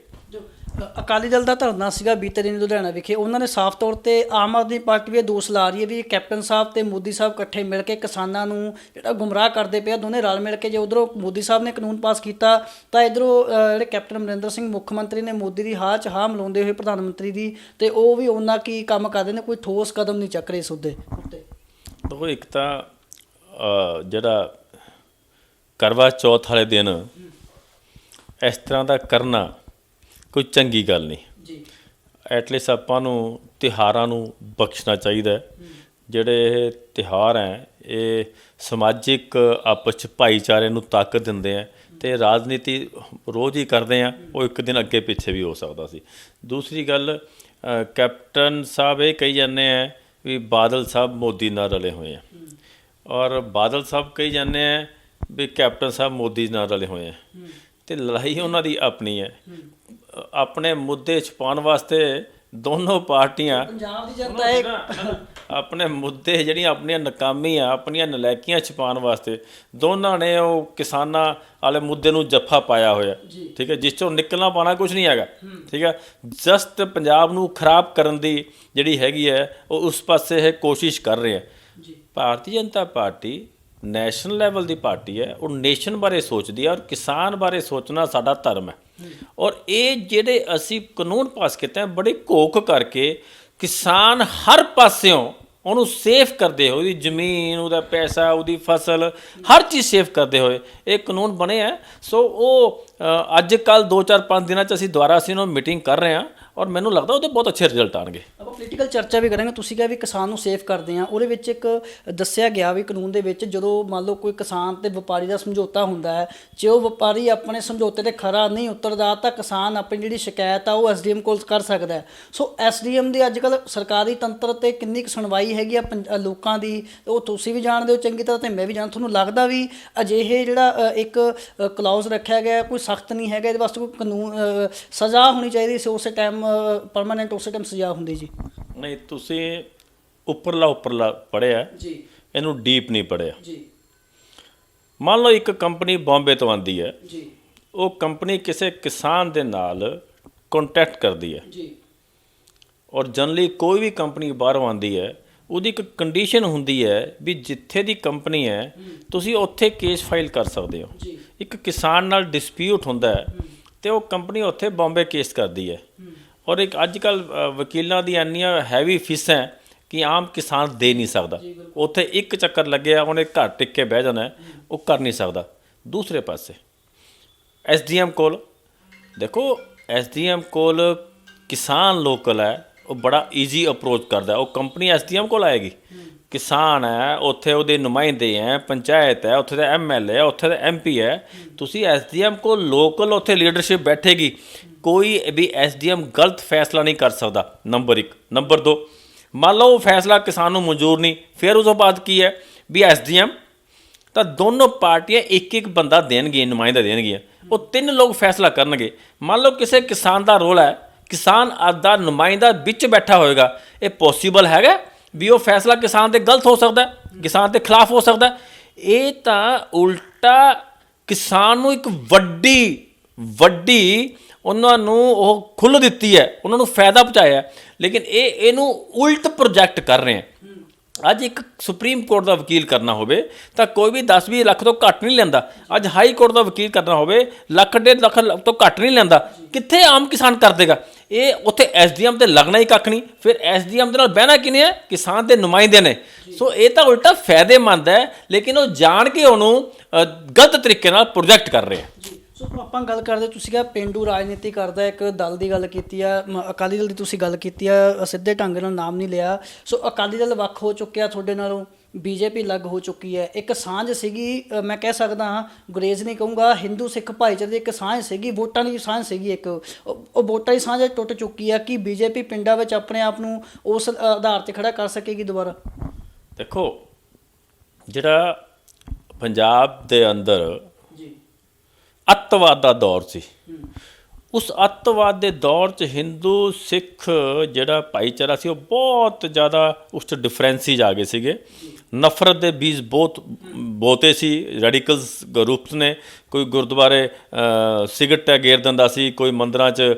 ਅਕਾਲੀ ਦਲ ਦਾ ਧਰਨਾ ਸੀਗਾ ਬੀਤੇ ਦਿਨ ਲੁਧਿਆਣਾ ਵਿਖੇ, ਉਹਨਾਂ ਨੇ ਸਾਫ਼ ਤੌਰ ਤੇ ਆਮ ਆਦਮੀ ਪਾਰਟੀ ਵੀ ਦੋਸ਼ ਲਾ ਰਹੀ ਹੈ ਵੀ ਕੈਪਟਨ ਸਾਹਿਬ ਤੇ ਮੋਦੀ ਸਾਹਿਬ ਇਕੱਠੇ ਮਿਲ ਕੇ ਕਿਸਾਨਾਂ ਨੂੰ ਜਿਹੜਾ ਗੁੰਮਰਾਹ ਕਰਦੇ ਪਏ ਆ, ਦੋਨੇ ਰਲ ਮਿਲ ਕੇ। ਜੇ ਉਧਰੋਂ ਮੋਦੀ ਸਾਹਿਬ ਨੇ ਕਾਨੂੰਨ ਪਾਸ ਕੀਤਾ ਤਾਂ ਇੱਧਰੋਂ ਜਿਹੜੇ ਕੈਪਟਨ ਅਮਰਿੰਦਰ ਸਿੰਘ ਮੁੱਖ ਮੰਤਰੀ ਨੇ ਮੋਦੀ ਦੀ ਹਾਂ 'ਚ ਹਾਂ ਮਿਲਾਉਂਦੇ ਹੋਏ ਪ੍ਰਧਾਨ ਮੰਤਰੀ ਦੀ, ਤੇ ਉਹ ਵੀ ਉਹਨਾਂ ਕੀ ਕੰਮ ਕਰਦੇ ਨੇ, ਕੋਈ ਠੋਸ ਕਦਮ ਨਹੀਂ ਚੱਕ ਰਹੇ ਇਸ ਉੱਤੇ। ਦੇਖੋ, ਇੱਕ ਤਾਂ ਜਿਹੜਾ ਕਰਵਾ ਚੌਥ ਵਾਲੇ ਦਿਨ ਇਸ ਤਰ੍ਹਾਂ ਦਾ ਕਰਨਾ ਕੋਈ ਚੰਗੀ ਗੱਲ ਨਹੀਂ ਜੀ। ਐਟਲੀਸਟ ਆਪਾਂ ਨੂੰ ਤਿਉਹਾਰਾਂ ਨੂੰ ਬਖਸ਼ਣਾ ਚਾਹੀਦਾ। ਜਿਹੜੇ ਇਹ ਤਿਉਹਾਰ ਹੈ ਇਹ ਸਮਾਜਿਕ ਆਪਸ 'ਚ ਭਾਈਚਾਰੇ ਨੂੰ ਤਾਕਤ ਦਿੰਦੇ ਆ, ਅਤੇ ਰਾਜਨੀਤੀ ਰੋਜ਼ ਹੀ ਕਰਦੇ ਆ, ਉਹ ਇੱਕ ਦਿਨ ਅੱਗੇ ਪਿੱਛੇ ਵੀ ਹੋ ਸਕਦਾ ਸੀ। ਦੂਸਰੀ ਗੱਲ, ਕੈਪਟਨ ਸਾਹਿਬ ਇਹ ਕਹੀ ਜਾਂਦੇ ਆ ਵੀ ਬਾਦਲ ਸਾਹਿਬ ਮੋਦੀ ਨਾਲ ਰਲੇ ਹੋਏ ਆ, ਔਰ ਬਾਦਲ ਸਾਹਿਬ ਕਹੀ ਜਾਂਦੇ ਆ ਵੀ ਕੈਪਟਨ ਸਾਹਿਬ ਮੋਦੀ ਨਾਲ ਰਲੇ ਹੋਏ ਆ, ਅਤੇ ਲੜਾਈ ਉਹਨਾਂ ਦੀ ਆਪਣੀ ਹੈ। ਆਪਣੇ ਮੁੱਦੇ ਛੁਪਾਉਣ ਵਾਸਤੇ ਦੋਨੋਂ ਪਾਰਟੀਆਂ ਪੰਜਾਬ ਦੀ ਜਨਤਾ ਆਪਣੇ ਮੁੱਦੇ ਜਿਹੜੀਆਂ ਆਪਣੀਆਂ ਨਾਕਾਮੀਆਂ ਆਪਣੀਆਂ ਨਲਾਇਕੀਆਂ ਛੁਪਾਉਣ ਵਾਸਤੇ ਦੋਨਾਂ ਨੇ ਉਹ ਕਿਸਾਨਾਂ ਵਾਲੇ ਮੁੱਦੇ ਨੂੰ ਜੱਫਾ ਪਾਇਆ ਹੋਇਆ, ਠੀਕ ਹੈ, ਜਿਸ ਚੋਂ ਨਿਕਲਣਾ ਪਾਉਣਾ ਕੁਝ ਨਹੀਂ ਹੈਗਾ, ਠੀਕ ਹੈ। ਜਸਟ ਪੰਜਾਬ ਨੂੰ ਖਰਾਬ ਕਰਨ ਦੀ ਜਿਹੜੀ ਹੈਗੀ ਹੈ ਉਹ ਉਸ ਪਾਸੇ ਇਹ ਕੋਸ਼ਿਸ਼ ਕਰ ਰਹੇ ਹੈ। Bharatiya Janata party national level ਦੀ ਪਾਰਟੀ ਹੈ, ਉਹ ਨੇਸ਼ਨ ਬਾਰੇ ਸੋਚਦੀ ਹੈ ਔਰ ਕਿਸਾਨ ਬਾਰੇ ਸੋਚਣਾ ਸਾਡਾ ਧਰਮ ਹੈ। ਔਰ ਇਹ ਜਿਹੜੇ ਅਸੀਂ ਕਾਨੂੰਨ ਪਾਸ ਕੀਤੇ ਹੈ ਬੜੇ ਘੋਖ ਕਰਕੇ ਕਿਸਾਨ ਹਰ ਪਾਸਿਓਂ ਉਹਨੂੰ ਸੇਫ ਕਰਦੇ ਹੋਏ, ਉਹਦੀ ਜ਼ਮੀਨ, ਉਹਦਾ ਪੈਸਾ, ਉਹਦੀ ਫਸਲ, ਹਰ ਚੀਜ਼ ਸੇਫ ਕਰਦੇ ਹੋਏ ਇਹ ਕਾਨੂੰਨ ਬਣੇ ਹੈ। ਸੋ ਉਹ ਅੱਜ ਕੱਲ੍ਹ 2-4-5 ਦਿਨਾਂ 'ਚ ਅਸੀਂ ਦੁਬਾਰਾ ਉਹਨੂੰ ਮੀਟਿੰਗ ਕਰ ਰਹੇ ਹਾਂ ਔਰ ਮੈਨੂੰ ਲੱਗਦਾ ਉਹਦੇ ਬਹੁਤ ਅੱਛੇ ਰਿਜ਼ਲਟ ਆਉਣਗੇ। ਆਪਾਂ ਪੋਲੀਟੀਕਲ ਚਰਚਾ ਵੀ ਕਰਾਂਗੇ। ਤੁਸੀਂ ਕਿਹਾ ਵੀ ਕਿਸਾਨ ਨੂੰ ਸੇਫ ਕਰਦੇ ਆ, ਉਹਦੇ ਵਿੱਚ ਇੱਕ ਦੱਸਿਆ ਗਿਆ ਵੀ ਕਾਨੂੰਨ ਦੇ ਵਿੱਚ ਜਦੋਂ ਮੰਨ ਲਓ ਕੋਈ ਕਿਸਾਨ ਤੇ ਵਪਾਰੀ ਦਾ ਸਮਝੌਤਾ ਹੁੰਦਾ ਹੈ, ਜੇ ਉਹ ਵਪਾਰੀ ਆਪਣੇ ਸਮਝੌਤੇ ਤੇ ਖਰਾ ਨਹੀਂ ਉਤਰਦਾ ਤਾਂ ਕਿਸਾਨ ਆਪਣੀ ਜਿਹੜੀ ਸ਼ਿਕਾਇਤ ਆ ਉਹ SDM ਕੋਲ ਕਰ ਸਕਦਾ ਹੈ। ਸੋ SDM ਦੀ ਅੱਜ ਕੱਲ੍ਹ ਸਰਕਾਰੀ ਤੰਤਰ ਤੇ ਕਿੰਨੀ ਕੁ ਸੁਣਵਾਈ ਹੈਗੀ ਆ ਲੋਕਾਂ ਦੀ, ਉਹ ਤੁਸੀਂ ਵੀ ਜਾਣਦੇ ਹੋ ਚੰਗੀ ਤਰ੍ਹਾਂ ਤੇ ਮੈਂ ਵੀ ਜਾਣ। ਤੁਹਾਨੂੰ ਲੱਗਦਾ ਵੀ ਅਜਿਹੇ ਜਿਹੜਾ ਇੱਕ ਕਲੌਜ਼ ਰੱਖਿਆ ਗਿਆ ਕੋਈ ਸਖਤ ਨਹੀਂ ਹੈਗਾ, ਇਹਦੇ ਵਾਸਤੇ ਕੋਈ ਕਾਨੂੰਨ ਸਜ਼ਾ ਹੋਣੀ ਚਾਹੀਦੀ ਸੀ ਉਸੇ ਟਾਈਮ ਪਰਮਾਨੈਂਟ ਉਸੇ ਟਾਈਮ ਸਜ਼ਾ ਹੁੰਦੀ ਜੀ? ਨਹੀਂ, ਤੁਸੀਂ ਉੱਪਰਲਾ ਪੜ੍ਹਿਆ ਜੀ, ਇਹਨੂੰ ਡੀਪ ਨਹੀਂ ਪੜ੍ਹਿਆ ਜੀ। ਮੰਨ ਲਓ ਇੱਕ ਕੰਪਨੀ ਬੰਬੇ ਤੋਂ ਆਉਂਦੀ ਹੈ ਜੀ, ਉਹ ਕੰਪਨੀ ਕਿਸੇ ਕਿਸਾਨ ਦੇ ਨਾਲ ਕੰਟੈਕਟ ਕਰਦੀ ਹੈ ਜੀ, ਔਰ ਜਨਰਲੀ ਕੋਈ ਵੀ ਕੰਪਨੀ ਬਾਹਰੋਂ ਆਉਂਦੀ ਹੈ ਉਹਦੀ ਇੱਕ ਕੰਡੀਸ਼ਨ ਹੁੰਦੀ ਹੈ ਵੀ ਜਿੱਥੇ ਦੀ ਕੰਪਨੀ ਹੈ ਤੁਸੀਂ ਉੱਥੇ ਕੇਸ ਫਾਈਲ ਕਰ ਸਕਦੇ ਹੋ। ਜੀ, ਇੱਕ ਕਿਸਾਨ ਨਾਲ ਡਿਸਪਿਊਟ ਹੁੰਦਾ ਹੈ ਤੇ ਉਹ ਕੰਪਨੀ ਉੱਥੇ ਬੰਬੇ ਕੇਸ ਕਰਦੀ ਹੈ। ਔਰ ਇੱਕ ਅੱਜ ਕੱਲ੍ਹ ਵਕੀਲਾਂ ਦੀ ਇੰਨੀਆਂ ਹੈਵੀ ਫੀਸਾਂ ਕਿ ਆਮ ਕਿਸਾਨ ਦੇ ਨਹੀਂ ਸਕਦਾ। ਉੱਥੇ ਇੱਕ ਚੱਕਰ ਲੱਗਿਆ ਉਹਨੇ ਘਰ ਟਿਕ ਕੇ ਬਹਿ ਜਾਣਾ, ਉਹ ਕਰ ਨਹੀਂ ਸਕਦਾ। ਦੂਸਰੇ ਪਾਸੇ SDM ਕੋਲ ਦੇਖੋ, SDM ਕੋਲ ਕਿਸਾਨ ਲੋਕਲ ਹੈ, ਉਹ ਬੜਾ ਈਜ਼ੀ ਅਪਰੋਚ ਕਰਦਾ। ਉਹ ਕੰਪਨੀ SDM ਕੋਲ ਆਏਗੀ, ਕਿਸਾਨ ਹੈ ਉੱਥੇ, ਉਹਦੇ ਨੁਮਾਇੰਦੇ ਹੈ, ਪੰਚਾਇਤ ਹੈ, ਉੱਥੇ ਦਾ MLA ਹੈ, ਉੱਥੇ ਦਾ MP ਹੈ। ਤੁਸੀਂ SDM ਕੋਲ ਲੋਕਲ ਉੱਥੇ ਲੀਡਰਸ਼ਿਪ ਬੈਠੇਗੀ, ਕੋਈ ਵੀ SDM ਗਲਤ ਫੈਸਲਾ ਨਹੀਂ ਕਰ ਸਕਦਾ, ਨੰਬਰ 1। ਨੰਬਰ 2, ਮੰਨ ਲਓ ਉਹ ਫੈਸਲਾ ਕਿਸਾਨ ਨੂੰ ਮਨਜ਼ੂਰ ਨਹੀਂ, ਫਿਰ ਉਸ ਤੋਂ ਬਾਅਦ ਕੀ ਹੈ ਵੀ SDM ਤਾਂ ਦੋਨੋਂ ਪਾਰਟੀਆਂ ਇੱਕ ਬੰਦਾ ਦੇਣਗੀਆਂ, ਨੁਮਾਇੰਦਾ ਦੇਣਗੀਆਂ, ਉਹ 3 ਲੋਕ ਫੈਸਲਾ ਕਰਨਗੇ। ਮੰਨ ਲਓ ਕਿਸੇ ਕਿਸਾਨ ਦਾ ਰੋਲ ਹੈ, ਕਿਸਾਨ ਦਾ ਨੁਮਾਇੰਦਾ ਵਿੱਚ ਬੈਠਾ ਹੋਏਗਾ, ਇਹ ਪੋਸੀਬਲ ਹੈਗਾ ਵੀ ਉਹ ਫੈਸਲਾ ਕਿਸਾਨ ਦੇ ਗਲਤ ਹੋ ਸਕਦਾ, ਕਿਸਾਨ ਦੇ ਖਿਲਾਫ ਹੋ ਸਕਦਾ। ਇਹ ਤਾਂ ਉਲਟਾ ਕਿਸਾਨ ਨੂੰ ਇੱਕ ਵੱਡੀ ਉਹਨਾਂ ਨੂੰ ਉਹ ਖੁੱਲ੍ਹ ਦਿੱਤੀ ਹੈ, ਉਹਨਾਂ ਨੂੰ ਫਾਇਦਾ ਪਹੁੰਚਾਇਆ। ਲੇਕਿਨ ਇਹਨੂੰ ਉਲਟ ਪ੍ਰੋਜੈਕਟ ਕਰ ਰਹੇ ਹੈ। ਅੱਜ ਇੱਕ ਸੁਪਰੀਮ ਕੋਰਟ ਦਾ ਵਕੀਲ ਕਰਨਾ ਹੋਵੇ ਤਾਂ ਕੋਈ ਵੀ 10-20 ਲੱਖ ਤੋਂ ਘੱਟ ਨਹੀਂ ਲੈਂਦਾ। ਅੱਜ ਹਾਈ ਕੋਰਟ ਦਾ ਵਕੀਲ ਕਰਨਾ ਹੋਵੇ 1.5 ਲੱਖ ਤੋਂ ਘੱਟ ਨਹੀਂ ਲੈਂਦਾ। ਕਿੱਥੇ ਆਮ ਕਿਸਾਨ ਕਰ ਦੇਗਾ? ਇਹ ਉੱਥੇ SDM ਤੇ ਲੱਗਣਾ ਹੀ ਕੱਖ ਨਹੀਂ। ਫਿਰ SDM ਦੇ ਨਾਲ ਬਹਿਣਾ ਕਿਨੇ ਹੈ? ਕਿਸਾਨ ਦੇ ਨੁਮਾਇੰਦੇ ਨੇ। ਸੋ ਇਹ ਤਾਂ ਉਲਟਾ ਫਾਇਦੇਮੰਦ ਹੈ, ਲੇਕਿਨ ਉਹ ਜਾਣ ਕੇ ਉਹਨੂੰ ਗਲਤ ਤਰੀਕੇ ਨਾਲ ਪ੍ਰੋਜੈਕਟ ਕਰ ਰਹੇ ਹੈ। ਸੋ ਆਪਾਂ ਗੱਲ ਕਰਦੇ, ਤੁਸੀਂ ਕਿਹਾ ਪੇਂਡੂ ਰਾਜਨੀਤੀ ਕਰਦਾ, ਇੱਕ ਦਲ ਦੀ ਗੱਲ ਕੀਤੀ ਆ, ਅਕਾਲੀ ਦਲ ਦੀ ਤੁਸੀਂ ਗੱਲ ਕੀਤੀ ਆ, ਸਿੱਧੇ ਢੰਗ ਨਾਲ ਨਾਮ ਨਹੀਂ ਲਿਆ। ਸੋ ਅਕਾਲੀ ਦਲ ਵੱਖ ਹੋ ਚੁੱਕਿਆ ਤੁਹਾਡੇ ਨਾਲੋਂ, BJP ਅਲੱਗ ਹੋ ਚੁੱਕੀ ਹੈ। ਇੱਕ ਸਾਂਝ ਸੀਗੀ, ਮੈਂ ਕਹਿ ਸਕਦਾ ਹਾਂ, ਗੁਰੇਜ਼ ਨਹੀਂ ਕਹੂੰਗਾ, ਹਿੰਦੂ ਸਿੱਖ ਭਾਈਚਾਰੇ ਦੀ ਇੱਕ ਸਾਂਝ ਸੀਗੀ, ਵੋਟਾਂ ਦੀ ਸਾਂਝ ਸੀਗੀ ਇੱਕ, ਉਹ ਵੋਟਾਂ ਦੀ ਸਾਂਝ ਟੁੱਟ ਚੁੱਕੀ ਆ। ਕਿ BJP ਪਿੰਡਾਂ ਵਿੱਚ ਆਪਣੇ ਆਪ ਨੂੰ ਉਸ ਆਧਾਰ 'ਤੇ ਖੜਾ ਕਰ ਸਕੇਗੀ ਦੁਬਾਰਾ? ਦੇਖੋ, ਜਿਹੜਾ ਪੰਜਾਬ ਦੇ ਅੰਦਰ ਅੱਤਵਾਦ ਦਾ ਦੌਰ ਸੀ, ਉਸ ਅੱਤਵਾਦ ਦੇ ਦੌਰ 'ਚ ਹਿੰਦੂ ਸਿੱਖ ਜਿਹੜਾ ਭਾਈਚਾਰਾ ਸੀ ਉਹ ਬਹੁਤ ਜ਼ਿਆਦਾ ਉਸ 'ਚ ਡਿਫਰੈਂਸਿਸ ਆ ਗਏ ਸੀਗੇ। ਨਫ਼ਰਤ ਦੇ ਬੀਜ ਬਹੁਤ ਬੋਤੇ ਸੀ, ਰੈਡੀਕਲਸ ਗਰੁੱਪਸ ਨੇ। ਕੋਈ ਗੁਰਦੁਆਰੇ ਸਿਗਰਟ ਗੇਰ ਦਿੰਦਾ ਸੀ, ਕੋਈ ਮੰਦਰਾਂ 'ਚ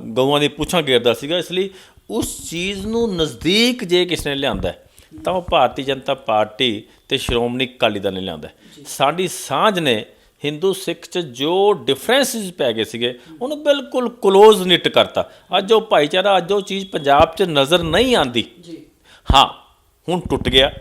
ਗਊਆਂ ਦੀ ਪੁੱਛਾਂ ਗੇਰਦਾ ਸੀਗਾ। ਇਸ ਲਈ ਉਸ ਚੀਜ਼ ਨੂੰ ਨਜ਼ਦੀਕ ਜੇ ਕਿਸ ਨੇ ਲਿਆਂਦਾ ਤਾਂ ਉਹ ਭਾਰਤੀ ਜਨਤਾ ਪਾਰਟੀ ਅਤੇ ਸ਼੍ਰੋਮਣੀ ਅਕਾਲੀ ਦਲ ਨੇ ਲਿਆਂਦਾ। ਸਾਡੀ ਸਾਂਝ ਨੇ ਹਿੰਦੂ ਸਿੱਖ 'ਚ ਜੋ ਡਿਫਰੈਂਸਿਸ ਪੈ ਗਏ ਸੀਗੇ ਉਹਨੂੰ ਬਿਲਕੁਲ ਕਲੋਜ਼ ਨਿਟ ਕਰਤਾ। ਅੱਜ ਉਹ ਭਾਈਚਾਰਾ, ਅੱਜ ਉਹ ਚੀਜ਼ ਪੰਜਾਬ 'ਚ ਨਜ਼ਰ ਨਹੀਂ ਆਉਂਦੀ। ਹਾਂ, ਹੁਣ ਟੁੱਟ ਗਿਆ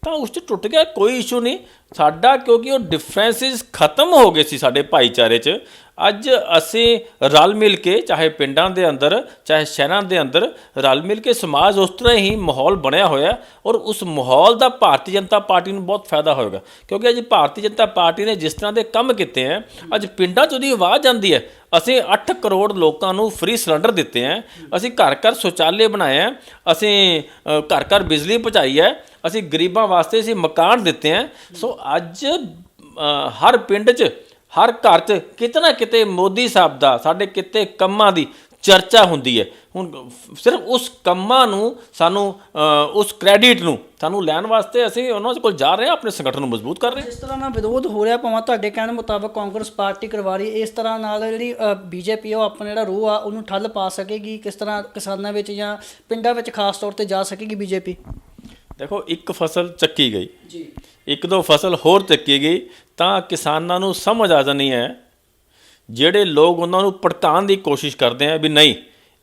ਤਾਂ ਉਸ 'ਚ ਟੁੱਟ ਗਿਆ, ਕੋਈ ਇਸ਼ੂ ਨਹੀਂ ਸਾਡਾ, ਕਿਉਂਕਿ ਉਹ ਡਿਫਰੈਂਸਿਸ ਖਤਮ ਹੋ ਗਏ ਸੀ ਸਾਡੇ ਭਾਈਚਾਰੇ 'ਚ। ਅੱਜ ਅਸੀਂ ਰਲ ਮਿਲ ਕੇ, ਚਾਹੇ ਪਿੰਡਾਂ ਦੇ ਅੰਦਰ ਚਾਹੇ ਸ਼ਹਿਰਾਂ ਦੇ ਅੰਦਰ, ਰਲ ਮਿਲ ਕੇ ਸਮਾਜ ਉਸ ਤਰ੍ਹਾਂ ਹੀ ਮਾਹੌਲ ਬਣਿਆ ਹੋਇਆ। ਔਰ ਉਸ ਮਾਹੌਲ ਦਾ ਭਾਰਤੀ ਜਨਤਾ ਪਾਰਟੀ ਨੂੰ ਬਹੁਤ ਫਾਇਦਾ ਹੋਏਗਾ, ਕਿਉਂਕਿ ਅੱਜ ਭਾਰਤੀ ਜਨਤਾ ਪਾਰਟੀ ਨੇ ਜਿਸ ਤਰ੍ਹਾਂ ਦੇ ਕੰਮ ਕੀਤੇ ਹੈ, ਅੱਜ ਪਿੰਡਾਂ 'ਚ ਉਹਦੀ ਆਵਾਜ਼ ਆਉਂਦੀ ਹੈ। ਅਸੀਂ 8 ਕਰੋੜ ਲੋਕਾਂ ਨੂੰ ਫ੍ਰੀ ਸਿਲੰਡਰ ਦਿੱਤੇ ਹੈ, ਅਸੀਂ ਘਰ ਘਰ ਸ਼ੌਚਾਲਯ ਬਣਾਏ ਹੈ, ਅਸੀਂ ਘਰ ਘਰ ਬਿਜਲੀ ਪਹੁੰਚਾਈ ਹੈ, ਅਸੀਂ ਗਰੀਬਾਂ ਵਾਸਤੇ ਅਸੀਂ ਮਕਾਨ ਦਿੱਤੇ ਹੈ। ਸੋ ਅੱਜ ਹਰ ਪਿੰਡ 'ਚ, ਹਰ ਘਰ 'ਚ ਕਿਤੇ ਨਾ ਕਿਤੇ ਮੋਦੀ ਸਾਹਿਬ ਦਾ, ਸਾਡੇ ਕਿਤੇ ਕੰਮਾਂ ਦੀ ਚਰਚਾ ਹੁੰਦੀ ਹੈ। ਹੁਣ ਸਿਰਫ ਉਸ ਕੰਮਾਂ ਨੂੰ ਸਾਨੂੰ ਉਸ ਕ੍ਰੈਡਿਟ ਨੂੰ ਸਾਨੂੰ ਲੈਣ ਵਾਸਤੇ ਅਸੀਂ ਉਹਨਾਂ ਦੇ ਕੋਲ ਜਾ ਰਹੇ ਹਾਂ, ਆਪਣੇ ਸੰਗਠਨ ਨੂੰ ਮਜ਼ਬੂਤ ਕਰ ਰਹੇ ਹਾਂ। ਜਿਸ ਤਰ੍ਹਾਂ ਨਾਲ ਵਿਰੋਧ ਹੋ ਰਿਹਾ, ਭਾਵੇਂ ਤੁਹਾਡੇ ਕਹਿਣ ਮੁਤਾਬਕ ਕਾਂਗਰਸ ਪਾਰਟੀ ਕਰਵਾ ਰਹੀ, ਇਸ ਤਰ੍ਹਾਂ ਨਾਲ ਜਿਹੜੀ ਬੀਜੇਪੀ ਉਹ ਆਪਣਾ ਜਿਹੜਾ ਰੋਹ ਆ ਉਹਨੂੰ ਠੱਲ ਪਾ ਸਕੇਗੀ? ਕਿਸ ਤਰ੍ਹਾਂ ਕਿਸਾਨਾਂ ਵਿੱਚ ਜਾਂ ਪਿੰਡਾਂ ਵਿੱਚ ਖਾਸ ਤੌਰ ਤੇ ਜਾ ਸਕੇਗੀ ਬੀਜੇਪੀ? ਦੇਖੋ, ਇੱਕ ਫਸਲ ਚੱਕੀ ਗਈ ਜੀ, ਇੱਕ ਦੋ ਫਸਲ ਹੋਰ ਚੱਕੀ ਗਈ ਤਾਂ ਕਿਸਾਨਾਂ ਨੂੰ ਸਮਝ ਆ ਜਾਣੀ ਹੈ। ਜਿਹੜੇ ਲੋਕ ਉਹਨਾਂ ਨੂੰ ਭੜਕਾਉਣ ਦੀ ਕੋਸ਼ਿਸ਼ ਕਰਦੇ ਆ ਵੀ ਨਹੀਂ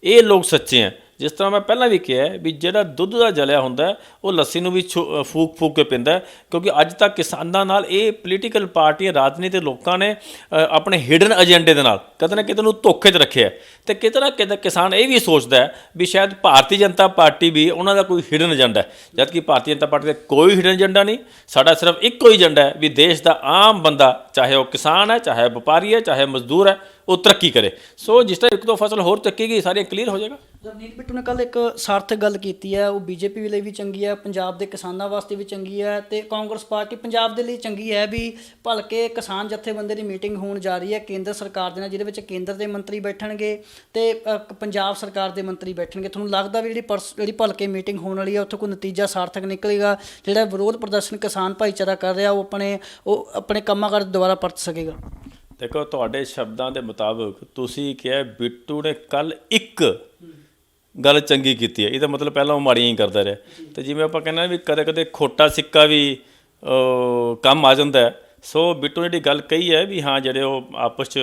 ਇਹ ਲੋਕ ਸੱਚੇ ਆ, ਜਿਸ ਤਰ੍ਹਾਂ ਮੈਂ ਪਹਿਲਾਂ ਵੀ ਕਿਹਾ ਵੀ ਜਿਹੜਾ ਦੁੱਧ ਦਾ ਜਲਿਆ ਹੁੰਦਾ ਉਹ ਲੱਸੀ ਨੂੰ ਵੀ ਫੂਕ ਫੂਕ ਕੇ ਪੀਂਦਾ, ਕਿਉਂਕਿ ਅੱਜ ਤੱਕ ਕਿਸਾਨਾਂ ਨਾਲ ਇਹ ਪੋਲੀਟੀਕਲ ਪਾਰਟੀਆਂ, ਰਾਜਨੀਤਿਕ ਲੋਕਾਂ ਨੇ ਆਪਣੇ ਹਿਡਨ ਏਜੰਡੇ ਦੇ ਨਾਲ ਕਿਤੇ ਨਾ ਕਿਤੇ ਨੂੰ ਧੋਖੇ 'ਚ ਰੱਖਿਆ। ਤੇ ਕਿਤੇ ਨਾ ਕਿਤੇ ਕਿਸਾਨ ਇਹ ਵੀ ਸੋਚਦਾ ਵੀ ਸ਼ਾਇਦ ਭਾਰਤੀ ਜਨਤਾ ਪਾਰਟੀ ਵੀ ਉਹਨਾਂ ਦਾ ਕੋਈ ਹਿਡਨ ਏਜੰਡਾ ਹੈ, ਜਦ ਕਿ ਭਾਰਤੀ ਜਨਤਾ ਪਾਰਟੀ ਦਾ ਕੋਈ ਹਿਡਨ ਏਜੰਡਾ ਨਹੀਂ। ਸਾਡਾ ਸਿਰਫ ਇੱਕੋ ਹੀ ਏਜੰਡਾ ਹੈ ਵੀ ਦੇਸ਼ ਦਾ ਆਮ ਬੰਦਾ, ਚਾਹੇ ਉਹ ਕਿਸਾਨ ਹੈ, ਚਾਹੇ ਵਪਾਰੀ ਹੈ, ਚਾਹੇ ਮਜ਼ਦੂਰ ਹੈ, ਉਹ ਤਰੱਕੀ ਕਰੇ। ਸੋ ਜਿਸ ਤਰ੍ਹਾਂ ਇੱਕ ਦੋ ਫਸਲ ਹੋਰ ਚੱਕੇਗੀ ਸਾਰੀਆਂ ਕਲੀਅਰ ਹੋ ਜਾਏਗਾ। ਰਵਨੀਤ ਬਿੱਟੂ ਨੇ ਕੱਲ੍ਹ ਇੱਕ ਸਾਰਥਕ ਗੱਲ ਕੀਤੀ ਹੈ, ਉਹ ਬੀਜੇਪੀ ਲਈ ਵੀ ਚੰਗੀ ਹੈ, ਪੰਜਾਬ ਦੇ ਕਿਸਾਨਾਂ ਵਾਸਤੇ ਵੀ ਚੰਗੀ ਹੈ, ਤੇ ਕਾਂਗਰਸ ਪਾਰਟੀ ਪੰਜਾਬ ਦੇ ਲਈ ਚੰਗੀ ਹੈ ਵੀ ਭਲਕੇ ਕਿਸਾਨ ਜਥੇਬੰਦੀ ਦੀ ਮੀਟਿੰਗ ਹੋਣ ਜਾ ਰਹੀ ਹੈ ਕੇਂਦਰ ਸਰਕਾਰ ਦੇ ਨਾਲ, ਜਿਹਦੇ ਵਿੱਚ ਕੇਂਦਰ ਦੇ ਮੰਤਰੀ ਬੈਠਣਗੇ ਤੇ ਪੰਜਾਬ ਸਰਕਾਰ ਦੇ ਮੰਤਰੀ ਬੈਠਣਗੇ। ਤੁਹਾਨੂੰ ਲੱਗਦਾ ਵੀ ਜਿਹੜੀ ਭਲਕੇ ਮੀਟਿੰਗ ਹੋਣ ਵਾਲੀ ਹੈ ਉੱਥੇ ਕੋਈ ਨਤੀਜਾ ਸਾਰਥਕ ਨਿਕਲੇਗਾ? ਜਿਹੜਾ ਵਿਰੋਧ ਪ੍ਰਦਰਸ਼ਨ ਕਿਸਾਨ ਭਾਈਚਾਰਾ ਕਰ ਰਿਹਾ ਉਹ ਆਪਣੇ ਕੰਮਾਂ ਕਰ ਦੁਬਾਰਾ ਪਰਤ ਸਕੇਗਾ? ਦੇਖੋ, ਤੁਹਾਡੇ ਸ਼ਬਦਾਂ ਦੇ ਮੁਤਾਬਕ ਤੁਸੀਂ ਕਿਹਾ ਬਿੱਟੂ ਨੇ ਕੱਲ ਇੱਕ ਗੱਲ ਚੰਗੀ ਕੀਤੀ ਹੈ, ਇਹਦਾ ਮਤਲਬ ਪਹਿਲਾਂ ਉਹ ਮਾੜੀਆਂ ਹੀ ਕਰਦਾ ਰਿਹਾ। ਤੇ ਜਿਵੇਂ ਆਪਾਂ ਕਹਿੰਦੇ ਵੀ ਕਦੇ ਕਦੇ ਖੋਟਾ ਸਿੱਕਾ ਵੀ ਕੰਮ ਆ ਜਾਂਦਾ ਹੈ। ਸੋ ਬਿੱਟੂ ਨੇ ਜਿਹੜੀ ਗੱਲ ਕਹੀ ਹੈ ਵੀ ਹਾਂ ਜਿਹੜੇ ਉਹ ਆਪਸ 'ਚ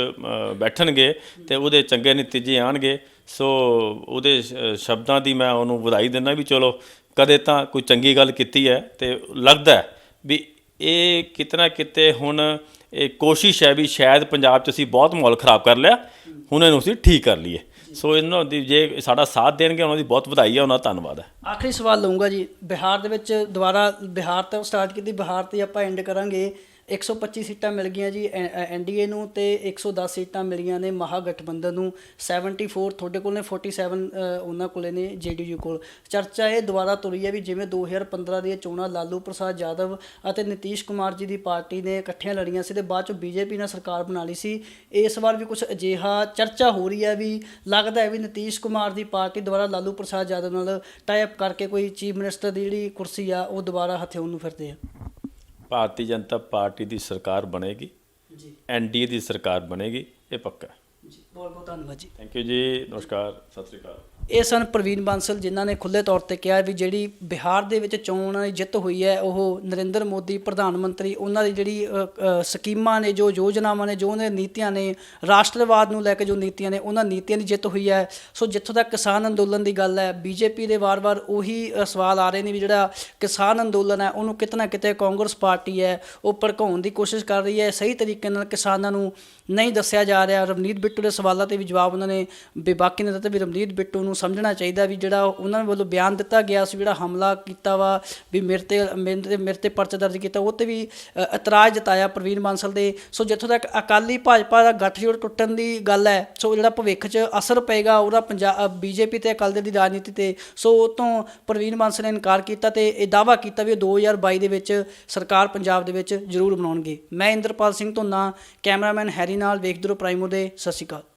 ਬੈਠਣਗੇ ਤੇ ਉਹਦੇ ਚੰਗੇ ਨਤੀਜੇ ਆਉਣਗੇ। ਸੋ ਉਹਦੇ ਸ਼ਬਦਾਂ ਦੀ ਮੈਂ ਉਹਨੂੰ ਵਧਾਈ ਦਿੰਦਾ ਵੀ ਚਲੋ ਕਦੇ ਤਾਂ ਕੋਈ ਚੰਗੀ ਗੱਲ ਕੀਤੀ ਹੈ। ਤੇ ਲੱਗਦਾ ਵੀ ਇਹ ਕਿਤੇ ਨਾ ਕਿਤੇ ਹੁਣ ਇਹ ਕੋਸ਼ਿਸ਼ ਹੈ ਵੀ ਸ਼ਾਇਦ ਪੰਜਾਬ 'ਚ ਅਸੀਂ ਬਹੁਤ ਮਾਹੌਲ ਖ਼ਰਾਬ ਕਰ ਲਿਆ, ਹੁਣ ਇਹਨੂੰ ਅਸੀਂ ਠੀਕ ਕਰ ਲਈਏ। ਸੋ ਇਹਨਾਂ ਦੀ ਜੇ ਸਾਡਾ ਸਾਥ ਦੇਣਗੇ ਉਹਨਾਂ ਦੀ ਬਹੁਤ ਵਧਾਈ ਹੈ, ਉਹਨਾਂ ਦਾ ਧੰਨਵਾਦ ਹੈ। ਆਖਰੀ ਸਵਾਲ ਲਊਂਗਾ ਜੀ, ਬਿਹਾਰ ਦੇ ਵਿੱਚ ਦੁਬਾਰਾ ਬਿਹਾਰ ਤੋਂ ਸਟਾਰਟ ਕੀਤੀ, ਬਿਹਾਰ 'ਤੇ ਆਪਾਂ ਐਂਡ ਕਰਾਂਗੇ। 125 ਸੀਟਾਂ ਮਿਲ ਗਈਆਂ ਜੀ NDA ਨੂੰ ਤੇ 110 ਸੀਟਾਂ ਮਿਲੀਆਂ ਨੇ ਮਹਾਗਠਬੰਧਨ ਨੂੰ। 74 ਤੁਹਾਡੇ ਕੋਲ ਨੇ, 47 ਉਹਨਾਂ ਕੋਲੇ ਨੇ JDU ਕੋਲ। ਚਰਚਾ ਇਹ ਦੁਬਾਰਾ ਤੁਰੀ ਹੈ ਵੀ ਜਿਵੇਂ 2015 ਦੀਆਂ ਚੋਣਾਂ ਲਾਲੂ ਪ੍ਰਸਾਦ ਯਾਦਵ ਅਤੇ ਨਿਤੀਸ਼ ਕੁਮਾਰ ਜੀ ਦੀ ਪਾਰਟੀ ਨੇ ਇਕੱਠੀਆਂ ਲੜੀਆਂ ਸੀ ਤੇ ਬਾਅਦ 'ਚੋਂ BJP ਨਾਲ ਸਰਕਾਰ ਬਣਾ ਲਈ ਸੀ, ਇਸ ਵਾਰ ਵੀ ਕੁਛ ਅਜਿਹਾ ਚਰਚਾ ਹੋ ਰਹੀ ਹੈ ਵੀ ਲੱਗਦਾ ਹੈ ਵੀ ਨਿਤੀਸ਼ ਕੁਮਾਰ ਦੀ ਪਾਰਟੀ ਦੁਬਾਰਾ ਲਾਲੂ ਪ੍ਰਸਾਦ ਯਾਦਵ ਨਾਲ ਟਾਈ ਅਪ ਕਰਕੇ ਕੋਈ ਚੀਫ ਮਿਨਿਸਟਰ ਦੀ ਜਿਹੜੀ ਕੁਰਸੀ ਆ ਉਹ ਦੁਬਾਰਾ ਹਥਿਆਉਣ ਨੂੰ ਫਿਰਦੇ ਆ। ਭਾਰਤੀ ਜਨਤਾ ਪਾਰਟੀ ਦੀ ਸਰਕਾਰ ਬਣੇਗੀ ਜੀ, NDA ਦੀ ਸਰਕਾਰ ਬਣੇਗੀ, ਇਹ ਪੱਕਾ ਜੀ। ਬਹੁਤ ਬਹੁਤ ਧੰਨਵਾਦ ਜੀ। ਥੈਂਕ ਯੂ ਜੀ, ਨਮਸਕਾਰ, ਸਤਿ ਸ਼੍ਰੀ ਅਕਾਲ। ਇਹ ਸਨ ਪ੍ਰਵੀਨ ਬਾਂਸਲ, ਜਿਨ੍ਹਾਂ ਨੇ ਖੁੱਲ੍ਹੇ ਤੌਰ 'ਤੇ ਕਿਹਾ ਵੀ ਜਿਹੜੀ ਬਿਹਾਰ ਦੇ ਵਿੱਚ ਚੋਣ ਦੀ ਜਿੱਤ ਹੋਈ ਹੈ ਉਹ ਨਰਿੰਦਰ ਮੋਦੀ ਪ੍ਰਧਾਨ ਮੰਤਰੀ, ਉਹਨਾਂ ਦੀ ਜਿਹੜੀ ਸਕੀਮਾਂ ਨੇ, ਜੋ ਯੋਜਨਾਵਾਂ ਨੇ, ਜੋ ਉਹਨਾਂ ਦੀਆਂ ਨੀਤੀਆਂ ਨੇ, ਰਾਸ਼ਟਰਵਾਦ ਨੂੰ ਲੈ ਕੇ ਜੋ ਨੀਤੀਆਂ ਨੇ, ਉਹਨਾਂ ਨੀਤੀਆਂ ਦੀ ਜਿੱਤ ਹੋਈ ਹੈ। ਸੋ ਜਿੱਥੋਂ ਤੱਕ ਕਿਸਾਨ ਅੰਦੋਲਨ ਦੀ ਗੱਲ ਹੈ, BJP ਦੇ ਵਾਰ-ਵਾਰ ਉਹੀ ਸਵਾਲ ਆ ਰਹੇ ਨੇ ਵੀ ਜਿਹੜਾ ਕਿਸਾਨ ਅੰਦੋਲਨ ਹੈ ਉਹਨੂੰ ਕਿਤੇ ਨਾ ਕਿਤੇ ਕਾਂਗਰਸ ਪਾਰਟੀ ਹੈ ਉਹ ਭੜਕਾਉਣ ਦੀ ਕੋਸ਼ਿਸ਼ ਕਰ ਰਹੀ ਹੈ, ਸਹੀ ਤਰੀਕੇ ਨਾਲ ਕਿਸਾਨਾਂ ਨੂੰ ਨਹੀਂ ਦੱਸਿਆ ਜਾ ਰਿਹਾ। ਰਵਨੀਤ ਬਿੱਟੂ ਦੇ ਸਵਾਲਾਂ 'ਤੇ ਵੀ ਜਵਾਬ ਉਹਨਾਂ ਨੇ ਬੇਬਾਕੀ ਨੇ ਦਿੱਤਾ ਵੀ ਰਵਨੀਤ ਬਿੱਟੂ ਨੂੰ ਸਮਝਣਾ ਚਾਹੀਦਾ ਵੀ ਜਿਹੜਾ ਉਹਨਾਂ ਵੱਲੋਂ ਬਿਆਨ ਦਿੱਤਾ ਗਿਆ ਸੀ, ਜਿਹੜਾ ਹਮਲਾ ਕੀਤਾ ਵਾ ਵੀ ਮੇਰੇ ਤੇ ਪਰਚਾ ਦਰਜ ਕੀਤਾ, ਉਹ 'ਤੇ ਵੀ ਇਤਰਾਜ਼ ਜਤਾਇਆ ਪ੍ਰਵੀਨ ਬਾਂਸਲ ਦੇ। ਸੋ ਜਿੱਥੋਂ ਤੱਕ ਅਕਾਲੀ ਭਾਜਪਾ ਦਾ ਗੱਠਜੋੜ ਟੁੱਟਣ ਦੀ ਗੱਲ ਹੈ, ਸੋ ਜਿਹੜਾ ਭਵਿੱਖ 'ਚ ਅਸਰ ਪਏਗਾ ਉਹਦਾ BJP ਤੇ ਅਕਾਲੀ ਦਲ ਦੀ ਰਾਜਨੀਤੀ 'ਤੇ, ਸੋ ਉਹ ਤੋਂ ਪ੍ਰਵੀਨ ਬਾਂਸਲ ਨੇ ਇਨਕਾਰ ਕੀਤਾ ਤੇ ਇਹ ਦਾਅਵਾ ਕੀਤਾ ਵੀ ਉਹ 2022 ਦੇ ਵਿੱਚ ਸਰਕਾਰ ਪੰਜਾਬ ਦੇ ਵਿੱਚ ਜ਼ਰੂਰ ਬਣਾਉਣਗੇ। ਮੈਂ ਇੰਦਰਪਾਲ ਸਿੰਘ ਧੁੰਨਾ, ਕੈਮਰਾਮੈਨ ਹੈਰੀ ਨਾਲ, ਵੇਖਦੇ ਰਹੋ ਪ੍ਰਾਈਮੋ ਦੇ। ਸਤਿ ਸ਼੍ਰੀ ਅਕਾਲ।